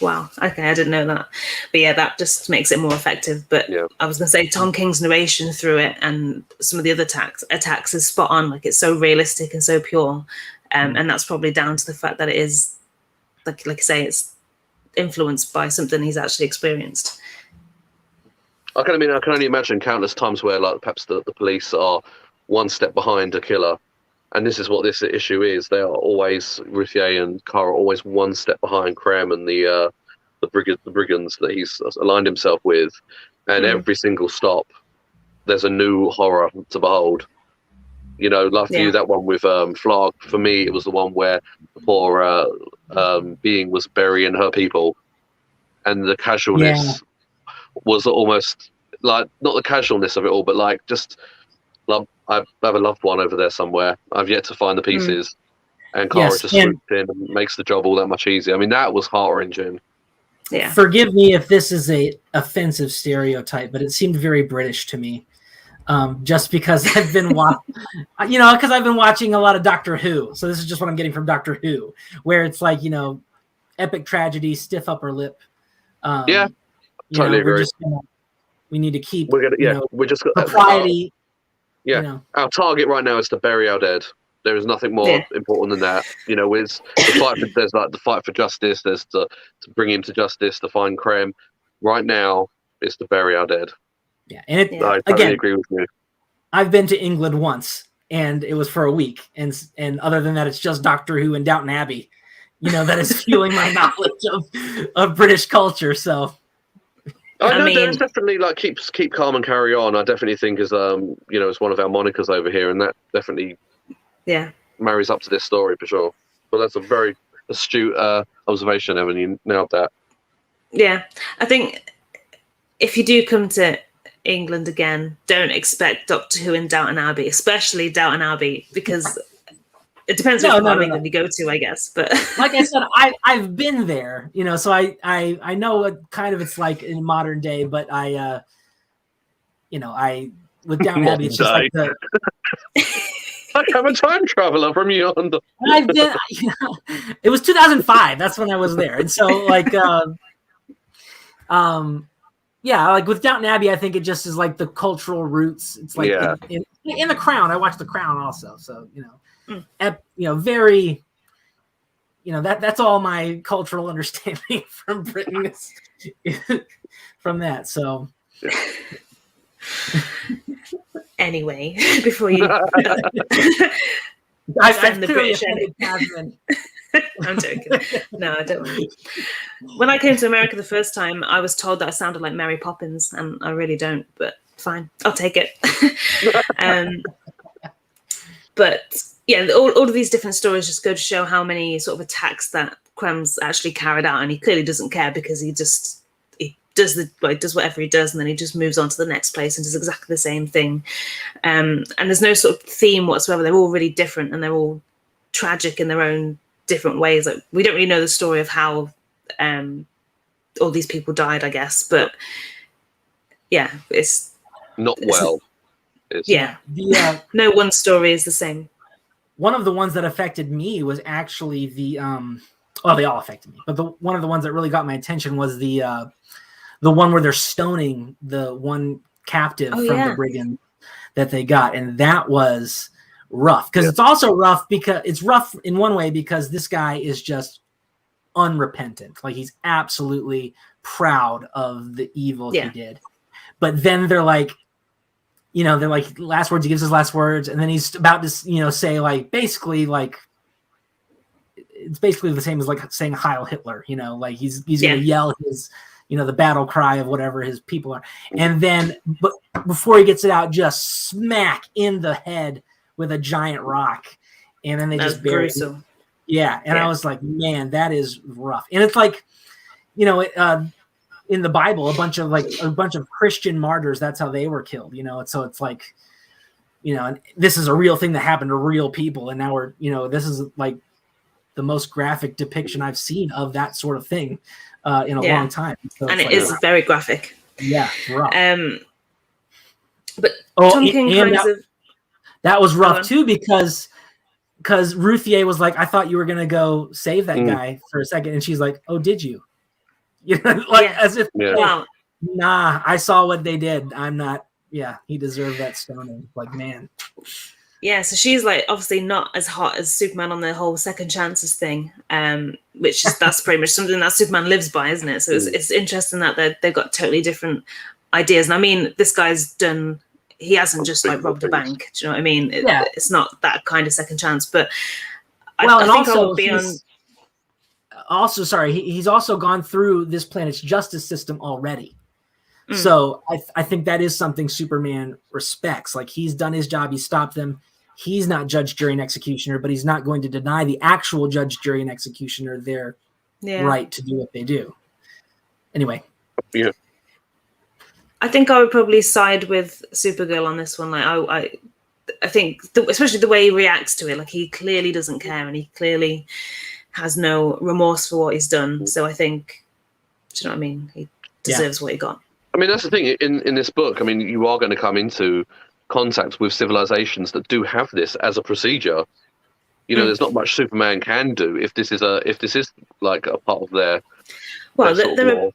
Wow. Okay, I didn't know that, but yeah, that just makes it more effective. But I was going to say Tom King's narration through it and some of the other attacks is spot on. Like it's so realistic and so pure, and that's probably down to the fact that it is like I say, it's influenced by something he's actually experienced. I can only imagine countless times where like perhaps the police are one step behind a killer, and this is what this issue is. They are always, Ruthier and Kara are always one step behind Krem and the brigands that he's aligned himself with, and every single stop there's a new horror to behold. Like for you, that one with Flag, for me it was the one where the poor being was burying her people, and the casualness was almost like, not the casualness of it all, but like just I have a loved one over there somewhere. I've yet to find the pieces, and Kara just swoops in and makes the job all that much easier. I mean, that was heart-wrenching. Yeah. Forgive me if this is a offensive stereotype, but it seemed very British to me. Just because I've been watching a lot of Doctor Who, so this is just what I'm getting from Doctor Who, where it's like epic tragedy, stiff upper lip. Totally agree. We need to keep. We're just propriety. Our target right now is to bury our dead. There is nothing more important than that. With the fight there's like the fight for justice. There's to bring him to justice, to find Krem. Right now, it's to bury our dead. Yeah, and I totally agree with you. I've been to England once, and it was for a week, and other than that, it's just Doctor Who and Downton Abbey. That is fueling my knowledge of British culture. So, I know mean, there's definitely like keep calm and carry on. I definitely think is it's one of our monikers over here, and that definitely marries up to this story for sure. But that's a very astute observation, Evan. You nailed that. Yeah, I think if you do come to England again, don't expect Doctor Who in Downton Abbey, especially Downton Abbey, because it depends which part of England you go to, I guess. But like I said, I've been there, so I know what kind of it's like in modern day, but I with Downton Abbey, it's just like I am a time traveler from yonder. I've been. It was 2005. That's when I was there, and so like, like with Downton Abbey, I think it just is like the cultural roots. It's like in The Crown. I watched The Crown also, so very. That's all my cultural understanding from Britain from that. So. Anyway, before you I've the British I'm joking. No, I don't. When I came to America the first time, I was told that I sounded like Mary Poppins, and I really don't. But fine, I'll take it. But yeah, all of these different stories just go to show how many sort of attacks that Krem's actually carried out, and he clearly doesn't care because he does whatever he does, and then he just moves on to the next place and does exactly the same thing. And there's no sort of theme whatsoever. They're all really different, and they're all tragic in their own different ways. Like, we don't really know the story of how all these people died, I guess, but yeah, it's not well. No one story is the same. One of the ones that affected me was actually they all affected me, but one of the ones that really got my attention was the one where they're stoning the one captive from the brigand that they got. And that was rough because it's also rough because it's rough in one way because this guy is just unrepentant. Like, he's absolutely proud of the evil he did. But then they're like, last words, he gives his last words. And then he's about to, say like, basically like, it's basically the same as like saying Heil Hitler, like he's going to yell his, the battle cry of whatever his people are. And then but before he gets it out, just smack in the head with a giant rock. And then they just bury him. Yeah. And I was like, man, that is rough. And it's like, in the Bible, a bunch of Christian martyrs, that's how they were killed, So it's like, and this is a real thing that happened to real people. And now we're, this is like the most graphic depiction I've seen of that sort of thing in a long time. So and it is very graphic. Yeah. Rough. But Tom King that was rough too, because Ruthier was like, I thought you were going to go save that guy for a second. And she's like, oh, did you? As if, nah, I saw what they did. I'm not, he deserved that stoning. Like, man. Yeah, so she's like obviously not as hot as Superman on the whole second chances thing, that's pretty much something that Superman lives by, isn't it? So it's interesting that they've got totally different ideas. And I mean, this guy's he hasn't just like robbed a bank. Do you know what I mean? It's not that kind of second chance. But I think I would be on. Also, sorry, he's also gone through this planet's justice system already. So I think that is something Superman respects. Like, he's done his job. He stopped them. He's not judge, jury, and executioner, but he's not going to deny the actual judge, jury, and executioner their right to do what they do. Anyway. Yeah. I think I would probably side with Supergirl on this one. Like, I think, especially the way he reacts to it, like, he clearly doesn't care, and he clearly has no remorse for what he's done. So I think, do you know what I mean? He deserves what he got. I mean, that's the thing in this book. I mean, you are going to come into contact with civilizations that do have this as a procedure. There's not much Superman can do if this is like a part of their. Well, there are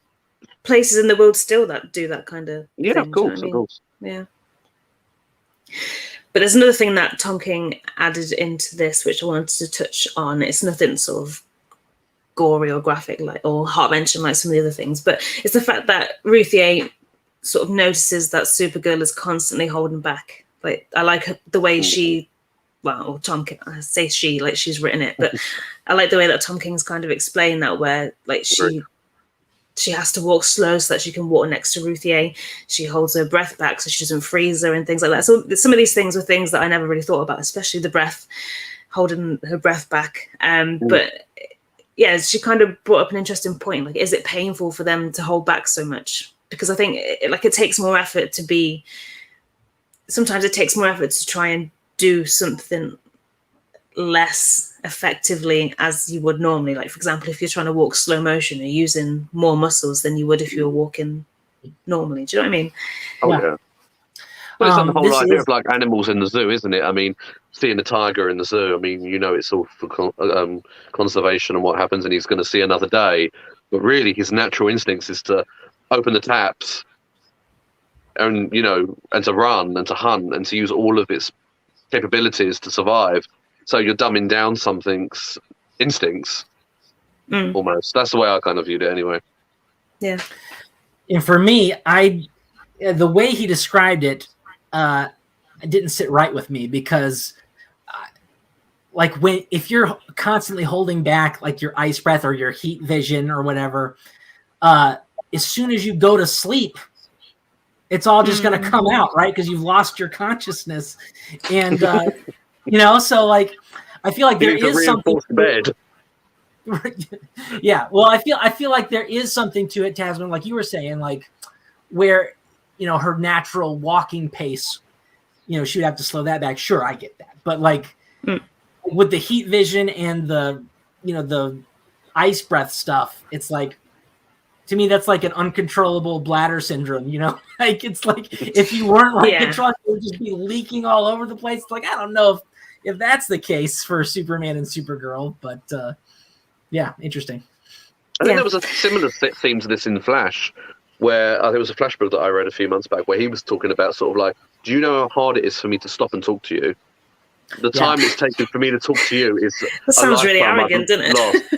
places in the world still that do that kind of. Yeah, thing, of course, of course. Yeah. But there's another thing that Tom King added into this, which I wanted to touch on. It's nothing sort of gory or graphic or heart-wrenching like some of the other things, but it's the fact that Ruthier sort of notices that Supergirl is constantly holding back. Like, I like the way Tom King, I say she, like she's written it, but I like the way that Tom King's kind of explained that, where like she she has to walk slow so that she can walk next to Ruthier. She holds her breath back so she doesn't freeze her and things like that. So some of these things were things that I never really thought about, especially the breath, holding her breath back. But yeah, she kind of brought up an interesting point. Like, is it painful for them to hold back so much? Because I think it takes more effort to be. Sometimes it takes more effort to try and do something less effectively as you would normally. Like, for example, if you're trying to walk slow motion, you're using more muscles than you would if you were walking normally. Do you know what I mean? Oh yeah. Well, it's like the whole idea is- of like animals in the zoo, isn't it? I mean, seeing a tiger in the zoo, I mean, it's all for conservation and what happens, and he's going to see another day. But really, his natural instincts is to open the taps and, and to run and to hunt and to use all of its capabilities to survive. So you're dumbing down something's instincts almost. That's the way I kind of viewed it anyway. Yeah. And for me, the way he described it, didn't sit right with me because if you're constantly holding back like your ice breath or your heat vision or whatever, as soon as you go to sleep, it's all just going to come out, right? Because you've lost your consciousness. And, so like, I feel like there is something. Bed. Yeah. Well, I feel like there is something to it, Tasman, like you were saying, like where, her natural walking pace, she would have to slow that back. Sure, I get that. But like with the heat vision and the ice breath stuff, it's like, to me, that's like an uncontrollable bladder syndrome, like it's like if you weren't like controlling, it would just be leaking all over the place. Like, I don't know if that's the case for Superman and Supergirl, but yeah, interesting. I think there was a similar theme to this in Flash, where there was a Flash book that I read a few months back where he was talking about sort of like, do you know how hard it is for me to stop and talk to you? The time it's taken for me to talk to you is that sounds really arrogant, doesn't it?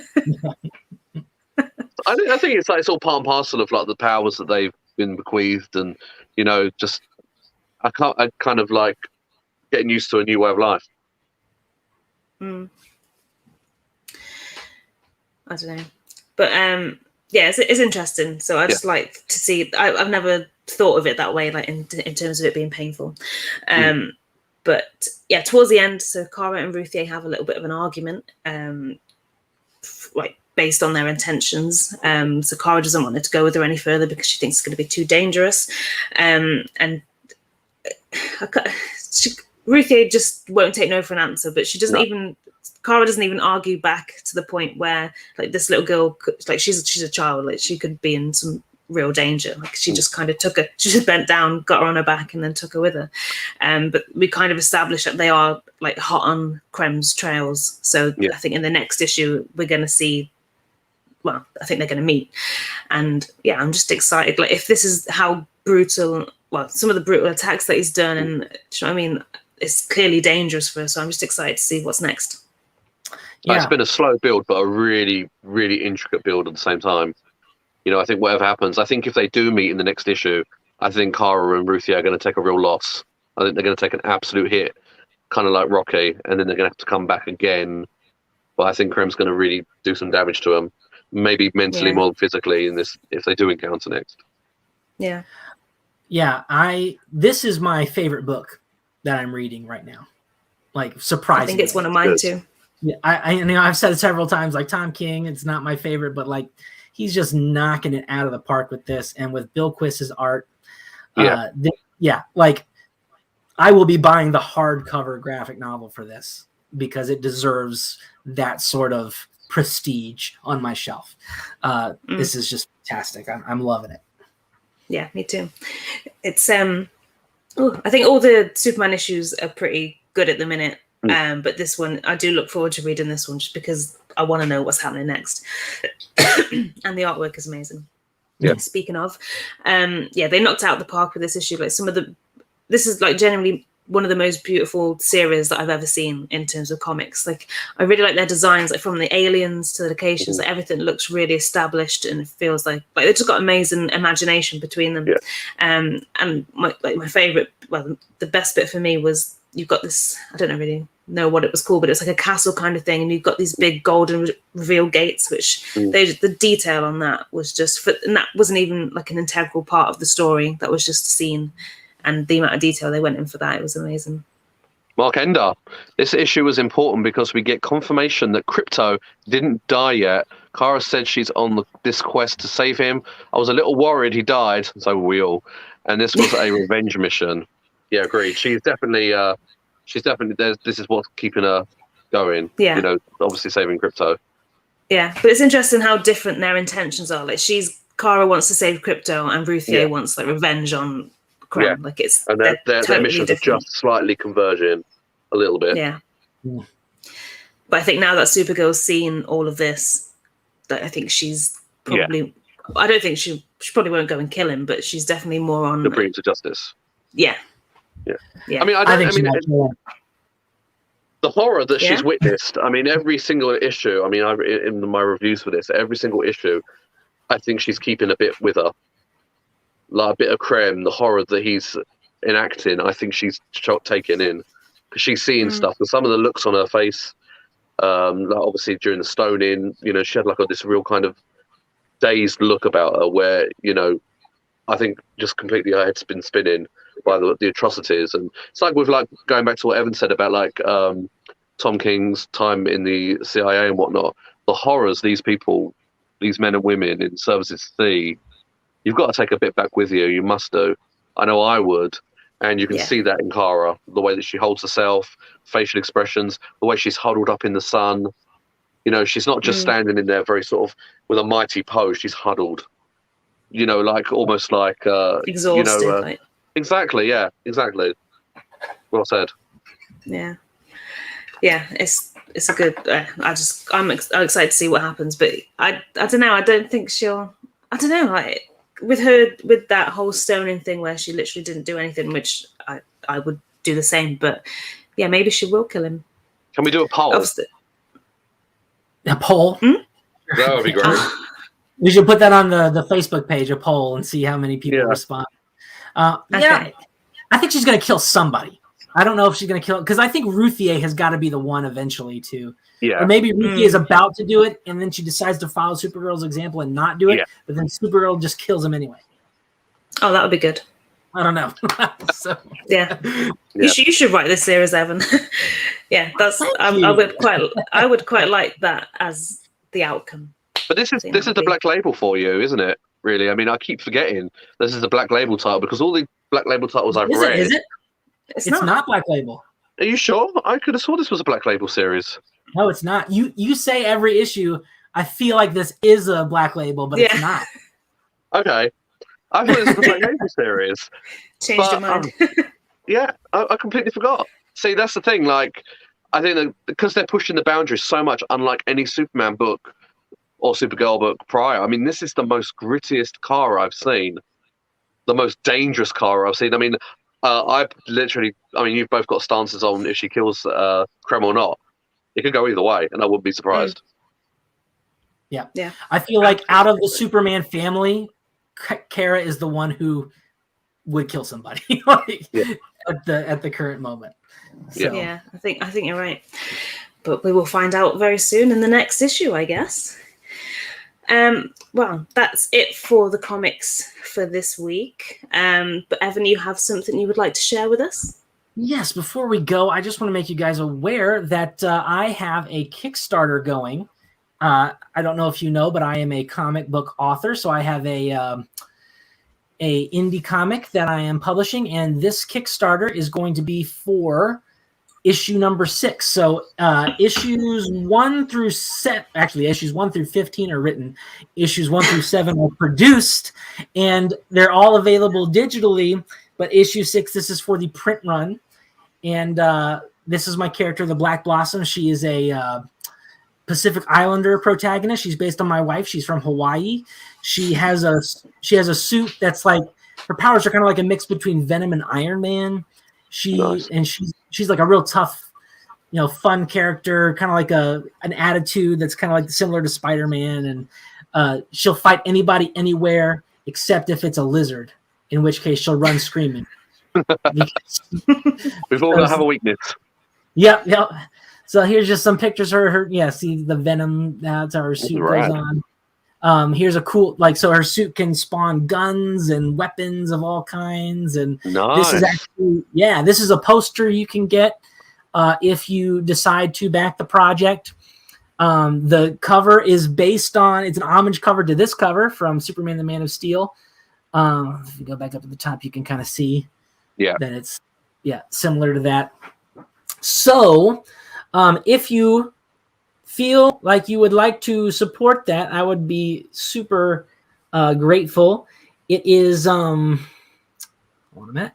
I think it's all part and parcel of like the powers that they've been bequeathed, and just I kind of like getting used to a new way of life. I don't know, but it's interesting. So I just like to see. I've never thought of it that way, like in terms of it being painful. But yeah, towards the end, so Kara and Ruthier have a little bit of an argument, like based on their intentions. So Kara doesn't want it to go with her any further because she thinks it's going to be too dangerous. And Ruthier just won't take no for an answer, but she doesn't even. Kara doesn't even argue back to the point where like this little girl, like she's a child, like she could be in some real danger. Like she just kind of took her, she just bent down, got her on her back, and then took her with her. But we kind of established that they are like hot on Krem's trails. So I think in the next issue we're going to see. Well, I think they're going to meet, and yeah, I'm just excited. Like if this is how brutal, well, some of the brutal attacks that he's done, and do you know what I mean, it's clearly dangerous for us. So I'm just excited to see what's next. Yeah. It's been a slow build, but a really, really intricate build at the same time. I think whatever happens, I think if they do meet in the next issue, I think Kara and Ruthier are going to take a real loss. I think they're going to take an absolute hit, kind of like Rocky, and then they're going to have to come back again. But I think Krem's going to really do some damage to them, maybe mentally more than physically, in this if they do encounter next. Yeah. This is my favorite book that I'm reading right now. Like, surprisingly. I think it's one of mine too. Yeah, I've said it several times, like Tom King, it's not my favorite, but like he's just knocking it out of the park with this, and with Bill Quist's art. Like I will be buying the hardcover graphic novel for this because it deserves that sort of prestige on my shelf. This is just fantastic. I'm loving it. Yeah, me too. It's I think all the Superman issues are pretty good at the minute. But this one, I do look forward to reading this one just because I want to know what's happening next. And the artwork is amazing. Yeah. Speaking of, they knocked out the park with this issue. Like this is like generally one of the most beautiful series that I've ever seen in terms of comics. Like I really like their designs, like from the aliens to the locations, like everything looks really established, and it feels like they've just got amazing imagination between them. And my favorite, well, the best bit for me was you've got this, I don't really know what it was called, but it's like a castle kind of thing, and you've got these big golden reveal gates, which the detail on that was just, and that wasn't even like an integral part of the story. That was just a scene, and the amount of detail they went in for that, it was amazing. Mark Ender, this issue was important because we get confirmation that Krypto didn't die yet. Kara said she's on this quest to save him. I was a little worried he died, so were we all. And this was a revenge mission. Yeah, agreed. She's definitely this is what's keeping her going. Yeah. You know, obviously saving Krypto. Yeah, but it's interesting how different their intentions are. Like Kara wants to save Krypto, and Ruthie wants like revenge on Krem. Yeah. Like it's and their totally missions are different. just slightly converging a little bit. Yeah. But I think now that Supergirl's seen all of this, that I think she's probably I don't think she probably won't go and kill him, but she's definitely more on To bring him to justice. Yeah. I mean, the horror that she's witnessed. I mean, every single issue. I mean, in my reviews for this, every single issue, I think she's keeping a bit with her, like a bit of Krem. The horror that he's enacting, I think she's taking in, because she's seeing stuff. And some of the looks on her face, like obviously during the stoning, you know, she had like this real kind of dazed look about her, where, you know, I think just completely her head's been spinning by the atrocities. And it's like with like going back to what Evan said about like Tom King's time in the CIA and whatnot, the horrors these people, these men and women in services see, you've got to take a bit back with you. You must do. I know I would. And you can see that in Kara, the way that she holds herself, facial expressions, the way she's huddled up in the sun. You know, she's not just standing in there very sort of with a mighty pose. She's huddled, you know, like almost like exhausted. You know, exactly. Yeah, exactly. Well said. Yeah. It's a good. I'm excited to see what happens, but I don't know. I don't think she'll. I don't know. Like with that whole stoning thing where she literally didn't do anything, which I would do the same. But yeah, maybe she will kill him. Can we do a poll? A poll? That would be great. We should put that on the Facebook page, a poll, and see how many people respond. Okay. I think she's going to kill somebody. I don't know if she's going to kill, because I think Ruthier has got to be the one eventually too. Yeah. Or maybe Ruthier is about to do it, and then she decides to follow Supergirl's example and not do it, but then Supergirl just kills him anyway. Oh, that would be good. I don't know. So, you should write this series, Evan. I would quite like that as the outcome. But this is the Black Label for you, isn't it? Really, I mean, I keep forgetting this is the Black Label title, because all the Black Label titles I've read. Is it? It's not Black Label. Are you sure? I could have sworn this was a Black Label series. No, it's not. You say every issue, I feel like this is a Black Label, but it's not. Okay. I thought it was a Black Label series. Changed your mind. I completely forgot. See, that's the thing. Like, I think that because they're pushing the boundaries so much, unlike any Superman book or Supergirl book prior. I mean, this is the most grittiest Kara I've seen. The most dangerous Kara I've seen. I mean, you've both got stances on if she kills Krem or not. It could go either way, and I wouldn't be surprised. Yeah. I feel like out of the Superman family, Kara is the one who would kill somebody at the current moment. So. Yeah, I think you're right. But we will find out very soon in the next issue, I guess. Well, that's it for the comics for this week. But Evan, you have something you would like to share with us? Yes, before we go, I just want to make you guys aware that I have a Kickstarter going. I don't know if you know, but I am a comic book author, so I have a indie comic that I am publishing, and this Kickstarter is going to be for issue number 6. So issues 1 through 15 are written. Issues 1 through 7 are produced, and they're all available digitally. But issue 6, this is for the print run. And this is my character, the Black Blossom. She is a Pacific Islander protagonist. She's based on my wife. She's from Hawaii. She has a suit that's like, her powers are kind of like a mix between Venom and Iron Man. She's like a real tough, fun character, kind of like an attitude that's kind of like similar to Spider-Man. And she'll fight anybody anywhere except if it's a lizard, in which case she'll run screaming. We've all got to have a weakness. Yep. So here's just some pictures of her. Yeah, see the Venom. That's how her suit goes on. Here's a cool, like, so her suit can spawn guns and weapons of all kinds. And Nice. this is actually, this is a poster you can get if you decide to back the project. The cover is based on, it's an homage cover to this cover from Superman the Man of Steel. If you go back up to the top, you can kind of see that it's similar to that. So if you feel like you would like to support that, I would be super grateful. It is hold on a minute.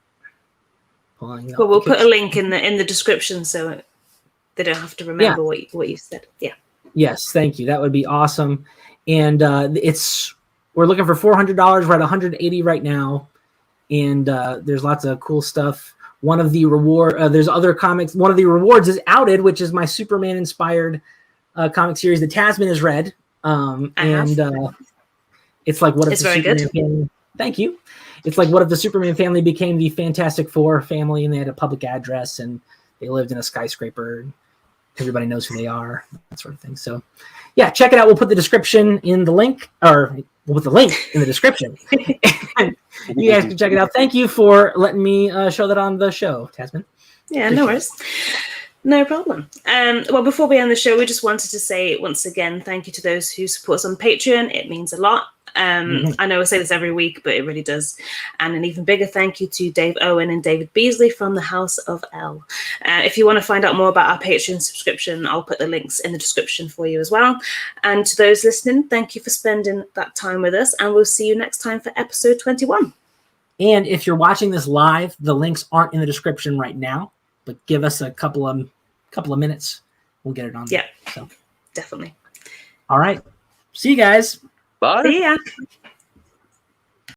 Well, we'll put a link in the description so they don't have to remember what you said. Yeah. Yes, thank you. That would be awesome. And we're looking for $400. We're at $180 right now, and there's lots of cool stuff. One of the there's other comics. One of the rewards is Outed, which is my Superman inspired comic series that Tasman has read. It's like, what if the Superman family? Thank you. It's like, what if the Superman family became the Fantastic Four family, and they had a public address, and they lived in a skyscraper. Everybody knows who they are, that sort of thing. So, yeah, check it out. We'll put the description in the link, or we'll put the link in the description. You guys can check it out. Thank you for letting me show that on the show, Tasman. Yeah, no worries. No problem. Well, before we end the show, we just wanted to say once again, thank you to those who support us on Patreon. It means a lot. I know I say this every week, but it really does. And an even bigger thank you to Dave Owen and David Beasley from the House of L. If you want to find out more about our Patreon subscription, I'll put the links in the description for you as well. And to those listening, thank you for spending that time with us, and we'll see you next time for episode 21. And if you're watching this live, the links aren't in the description right now, but give us a couple of minutes. We'll get it on there. Yeah, so definitely. All right. See you guys. Bye. See ya.